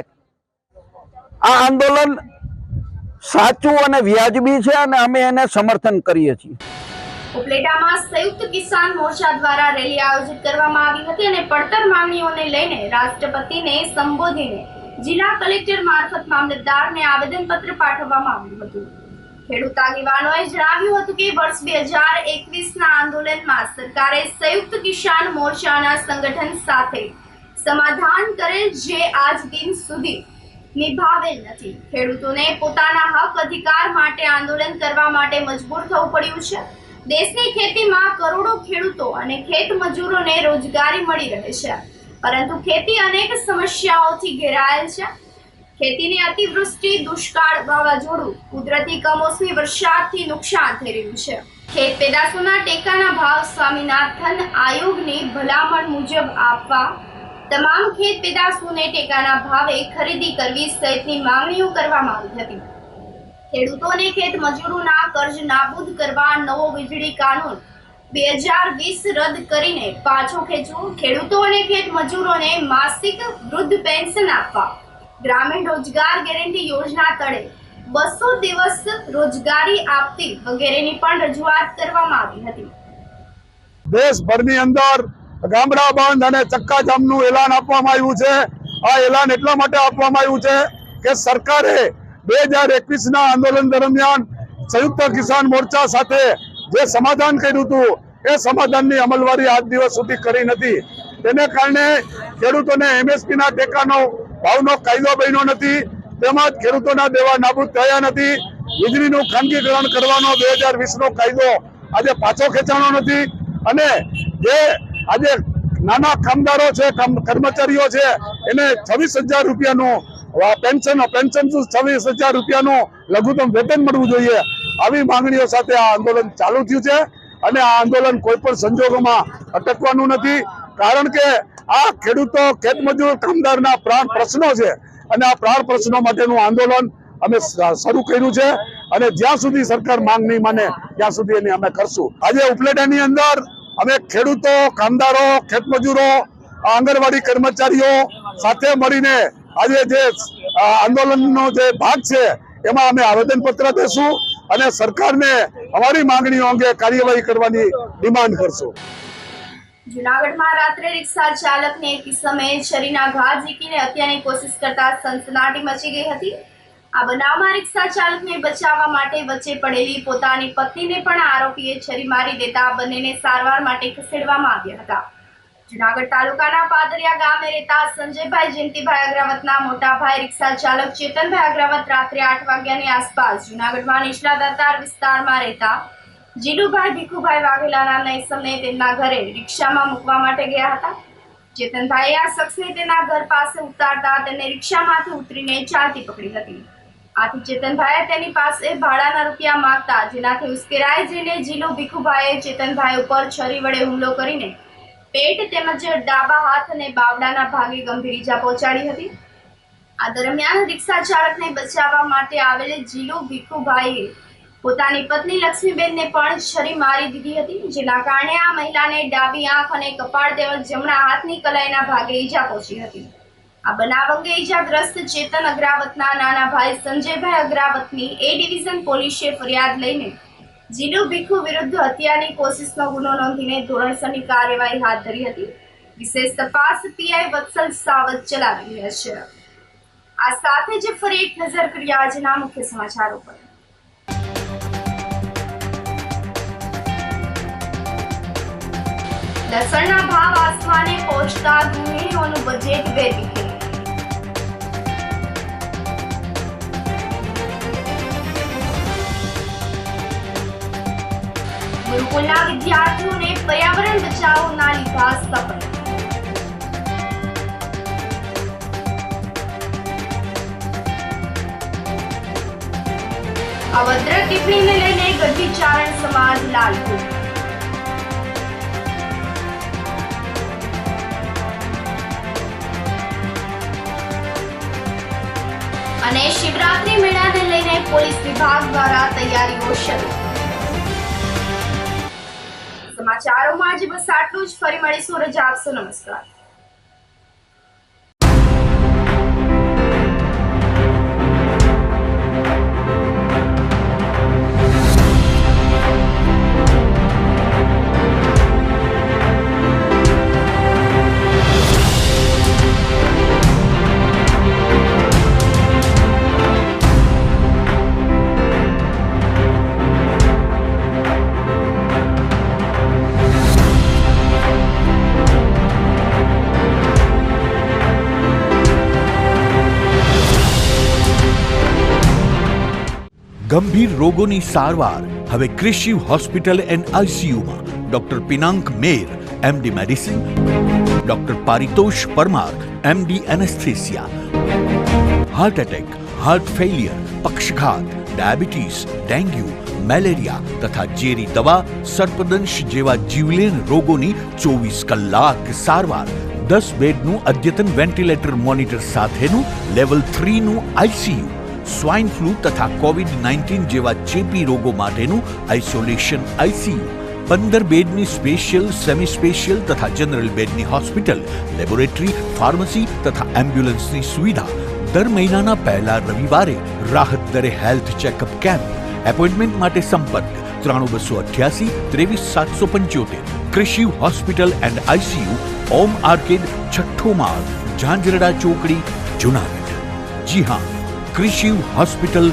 Speaker 10: આ આંદોલન સાચું અને વ્યાજબી છે અને અમે એને સમર્થન કરીએ છીએ.
Speaker 7: ઉપલેટામાં સંયુક્ત કિસાન મોરચા દ્વારા રેલી આયોજિત કરવામાં આવી હતી અને પડતર માંગણીઓને લઈને રાષ્ટ્રપતિને સંબોધીને જિલ્લા કલેક્ટર મારફત મામલતદારને આવેદનપત્ર પાઠવવામાં આવ્યું હતું. ખેડૂત આગેવાનોએ જણાવ્યું હતું કે વર્ષ 2021ના આંદોલનમાં સરકારે સંયુક્ત કિસાન મોરચાના સંગઠન સાથે સમાધાન કરેલ જે આજ દિન સુધી નિભાવેલ નથી. ખેડૂતોને પોતાના હક અધિકાર માટે આંદોલન કરવા માટે મજબૂર થવું પડ્યું છે. દેશની ખેતીમાં કરોડો ખેડૂતો અને ખેત મજૂરોને રોજગારી મળી રહે છે, પરંતુ ખેતી અનેક સમસ્યાઓથી ઘેરાયેલ છે. ખેતીની અતિવૃષ્ટિ, દુષ્કાળ, વાવાઝોડું, કુદરતી કમોસમી વરસાદથી નુકસાન થઈ રહ્યું છે. ખેત પેદાશોના ટેકાના ભાવ સ્વામિનાથન આયોગની ભલામણ મુજબ આપવા, તમામ ખેત પેદાશોને ટેકાના ભાવે ખરીદી કરવી સહિતની માંગણીઓ કરવામાં આવી હતી. ખેડૂતોને ખેત મજૂરોના કર્જ નાબૂદ કરવા નવો વીજળી કાનૂન 2020 રદ કરીને પાછો ખેંચવો, ખેડૂતો અને ખેત મજૂરોને માસિક વૃદ્ધ પેન્શન આપવા, ગ્રામીણ રોજગાર ગેરંટી યોજના તળે 200 દિવસ રોજગારી આપતી વગેરેની પણ રજૂઆત કરવામાં આવી હતી.
Speaker 11: દેશભરની અંદર ગામડા બંધ અને ચક્કાજામનું એલાન આપવામાં આવ્યું છે. આ એલાન એટલા માટે આપવામાં આવ્યું છે કે સરકારે 2021ના આંદોલન દરમિયાન સંયુક્ત કિસાન મોરચા સાથે જે સમાધાન કર્યું હતું એ સમાધાનની અમલવારી આજ દિવસ સુધી કરી નથી. તેને કારણે ખેડૂતોને MSPના ટેકાનો ભાવનો કાયદો બન્યો નથી, તેમજ ખેડૂતોના દેવા નાબૂદ થયા નથી. વીજળીનું ખાનગીકરણ કરવાનો 2020નો કાયદો આજે પાછો ખેંચાણો નથી અને જે આજે નાના કામદારો છે, કર્મચારીઓ છે, એને 26,000 રૂપિયાનું પેન્શન 26,000 રૂપિયાનું લઘુત્તમ વેતન મળવું જોઈએ. આવી માંગણીઓ સાથે આ આંદોલન ચાલુ થયું છે અને આ આંદોલન કોઈ પણ સંજોગોમાં અટકવાનું નથી, કારણ કે આ ખેડૂતો, ખેતમજૂર, કામદારના પ્રાણ પ્રશ્નો છે અને આ પ્રાણ પ્રશ્નો માટેનું આંદોલન અમે શરૂ કર્યું છે અને જ્યાં સુધી સરકાર માંગ નહીં માને ત્યાં સુધી એની અમે કરશું. આજે ઉપલેટાની અંદર અમે ખેડૂતો, કામદારો, ખેતમજૂરો, આંગણવાડી કર્મચારીઓ સાથે મળીને આજે જે આંદોલનનો જે ભાગ છે એમાં અમે આવેદનપત્ર દેશું અને સરકારને અમારી માંગણીઓ અંગે કાર્યવાહી કરવાની ડિમાન્ડ કરશું.
Speaker 7: જૂનાગઢમાં રાત્રે રિક્ષા ચાલકને એક કિસ્સામાં છરીના ઘા ઝીકીને હત્યાની કોશિશ કરતા સનસનાટી મચી ગઈ હતી. આ બનાવમાં રિક્ષા ચાલકને બચાવવા માટે વચ્ચે પડેલી પોતાની પત્નીને પણ આરોપીએ છરી મારી દેતા બંનેને સારવાર માટે ખસેડવામાં આવ્યા હતા. જૂનાગઢ તાલુકાના પાદરિયા ગામે રહેતા સંજયભાઈ જયંતિભાઈ અગ્રાવતના મોટા ભાઈ રિક્ષા ચાલક ચેતનભાઈ અગ્રાવત રાત્રે 8 વાગ્યાની આસપાસ જૂનાગઢમાં નિશલા દાતાર વિસ્તારમાં રહેતા જીલુભાઈ ભીખુભાઈ વાઘેલા નામના ઈસમને તેમના ઘરે રિક્ષામાં મૂકવા માટે ગયા હતા. ચેતનભાઈએ આ શખ્સને તેના ઘર પાસે ઉતારતા તેને રિક્ષામાંથી ઉતરીને ચાલતી પકડી હતી. આથી ચેતનભાઈએ તેની પાસે ભાડાના રૂપિયા માંગતા જેનાથી ઉશ્કેરાઈ જઈને જીલુ ભીખુભાઈએ ચેતનભાઈ ઉપર છરી વડે હુમલો કરીને પેટ તેમજ ડાબા હાથ અને બાવડાના ભાગે ગંભીર ઈજા પહોંચાડી હતી. આ દરમિયાન રિક્ષા ચાલકને બચાવવા માટે આવેલ જીલુ ભીખુભાઈએ પોતાની પત્ની લક્ષ્મીબેનને પણ છરી મારી દીધી હતી, જેના કારણે આ મહિલાને ડાબી આંખ અને કપાળ તેમજ જમણા હાથની કલાઈના ભાગે ઈજા પહોંચી હતી. આ બનાવ અંગે ઈજાગ્રસ્ત ચેતન અગ્રાવતના નાના ભાઈ સંજયભાઈ અગ્રાવતની A ડિવિઝન પોલીસે ફરિયાદ લઈને જીલુ ભીખુ વિરુદ્ધ હત્યાની કોશિશનો ગુનો નોંધીને ધોરણસરની કાર્યવાહી હાથ ધરી હતી. વિશેષ તપાસ PI વત્સલ સાવત ચલાવી રહ્યા છે. આ સાથે જ ફરી એક નજર કરીએ આજના મુખ્ય સમાચારો પર. લસણના ભાવ આસમાને પહોંચતા ગૃહિણીઓનું બજેટ વેરવિખેર. ગુરુકુલના વિદ્યાર્થીઓને પર્યાવરણ બચાવોના લીધા શપથ. અભદ્ર ટિપ્પણીને લઈને ગઢવી ચારણ સમાજ લાલપુર. અને શિવરાત્રી મેળાને લઈને પોલીસ વિભાગ દ્વારા તૈયારીઓ શરૂ. સમાચારોમાં આજે બસ આટલું જ. ફરી મળીશું. રજા આપશો. નમસ્કાર.
Speaker 1: ગંભીર રોગોની સારવાર હવે કૃષિ હોસ્પિટલ એન્ડ ICUમાં doctor Pinank Mer MD medicine, doctor Paritosh Parmar MD anaesthesia, heart attack, heart failure, પક્ષઘાત, ડાયાબિટીસ, ડેન્ગ્યુ, મેલેરિયા તથા ઝેરી દવા, સર્પદંશ જેવા જીવલેણ રોગોની 24 કલાક સારવાર, 10 બેડનું અદ્યતન વેન્ટિલેટર મોનિટર સાથેનું લેવલ 3નું ICU, સ્વાઇન ફ્લૂ તથા કોવિડ-19 જેવા ચેપી રોગો માટેનું આઇસોલેશન આઈસીયુ, 15 બેડની સ્પેશિયલ, સેમી સ્પેશિયલ તથા જનરલ બેડની હોસ્પિટલ, લેબોરેટરી, ફાર્મસી તથા એમ્બ્યુલન્સની સુવિધા, દર મહિનાના પહેલા રવિવારે રાહત દરે હેલ્થ ચેકઅપ કેમ્પ. એપોઇન્ટમેન્ટ માટે સંપર્ક 9288 23775. કૃષિ hospital and ICU, Om arcade, છઠ્ઠો માળ, ઝાંઝરડા ચોકડી, જુનાગઢ. જી હા, કૃષિ હોસ્પિટલ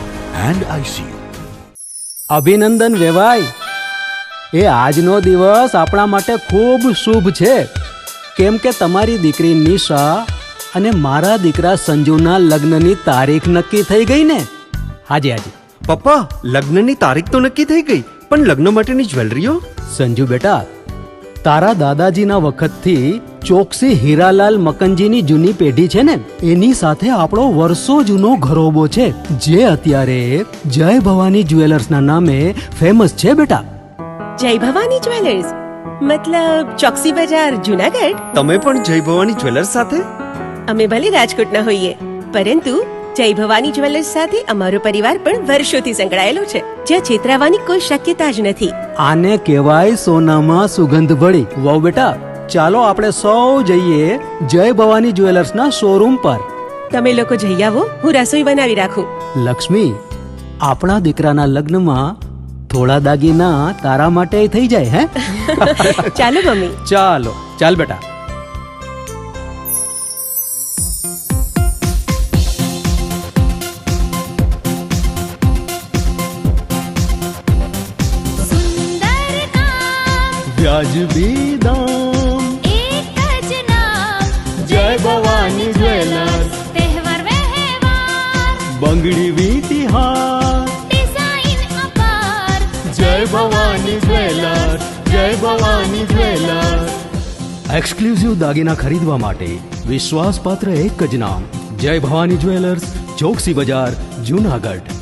Speaker 1: એન્ડ આઈસીયુ.
Speaker 3: અભિનંદન વેવાઈ, એ આજનો દિવસ આપણા માટે ખૂબ શુભ છે, કેમ કે તમારી દીકરી નિશા અને મારા દીકરા સંજુના લગ્નની તારીખ નક્કી થઈ ગઈ ને. હાજી હાજી
Speaker 4: પપ્પા, લગ્નની તારીખ તો નક્કી થઈ ગઈ, પણ લગ્ન માટેની જ્વેલરીઓ?
Speaker 3: સંજુ બેટા, તારા દાદાજીના વખતથી ચોકસી હીરાલાલ મકનજીની જૂની પેઢી છે ને, એની સાથે આપણો વર્ષો જૂનો ઘરોબો છે, જે અત્યારે જય ભવાની જ્વેલર્સના નામે ફેમસ છે બેટા.
Speaker 5: જય ભવાની જ્વેલર્સ મતલબ ચોકસી બજાર, જુનાગઢ?
Speaker 4: તમે પણ જય ભવાની જ્વેલર્સ સાથે?
Speaker 5: અમે ભલે રાજકોટના હોઈએ, પરંતુ જય ભવાની જ્વેલર્સ સાથે અમારો પરિવાર પણ વર્ષોથી સંકળાયેલો છે, જ્યાં છેતરાવાની કોઈ શક્યતા જ નથી.
Speaker 3: આને કહેવાય સોનામાં સુગંધ ભળી. વાવ બેટા, ચાલો આપણે સૌ જઈએ જય ભવાની જ્વેલર્સના શોરૂમ પર.
Speaker 5: તમે લોકો જઈ આવો, હું રસોઈ બનાવી રાખું.
Speaker 3: લક્ષ્મી, આપણા દીકરાના લગ્નમાં થોડા દાગીના તારા માટે થઈ જાય. હે
Speaker 5: ચાલો મમ્મી.
Speaker 3: ચાલો ચાલ બેટા. વ્યાજબી દામ,
Speaker 6: એક જ નામ,
Speaker 3: જય ભવાની જ્વેલર્સ.
Speaker 6: તહેવાર વ્યવહાર,
Speaker 3: બંગડી વીટી હાર,
Speaker 6: ડિઝાઇન અપાર,
Speaker 3: જય ભવાની જ્વેલર્સ, જય ભવાની જ્વેલર્સ. એક્સક્લુઝિવ દાગીના ખરીદવા માટે વિશ્વાસપાત્ર એક જ નામ, જય ભવાની જ્વેલર્સ, ચોકસી બજાર, જુનાગઢ.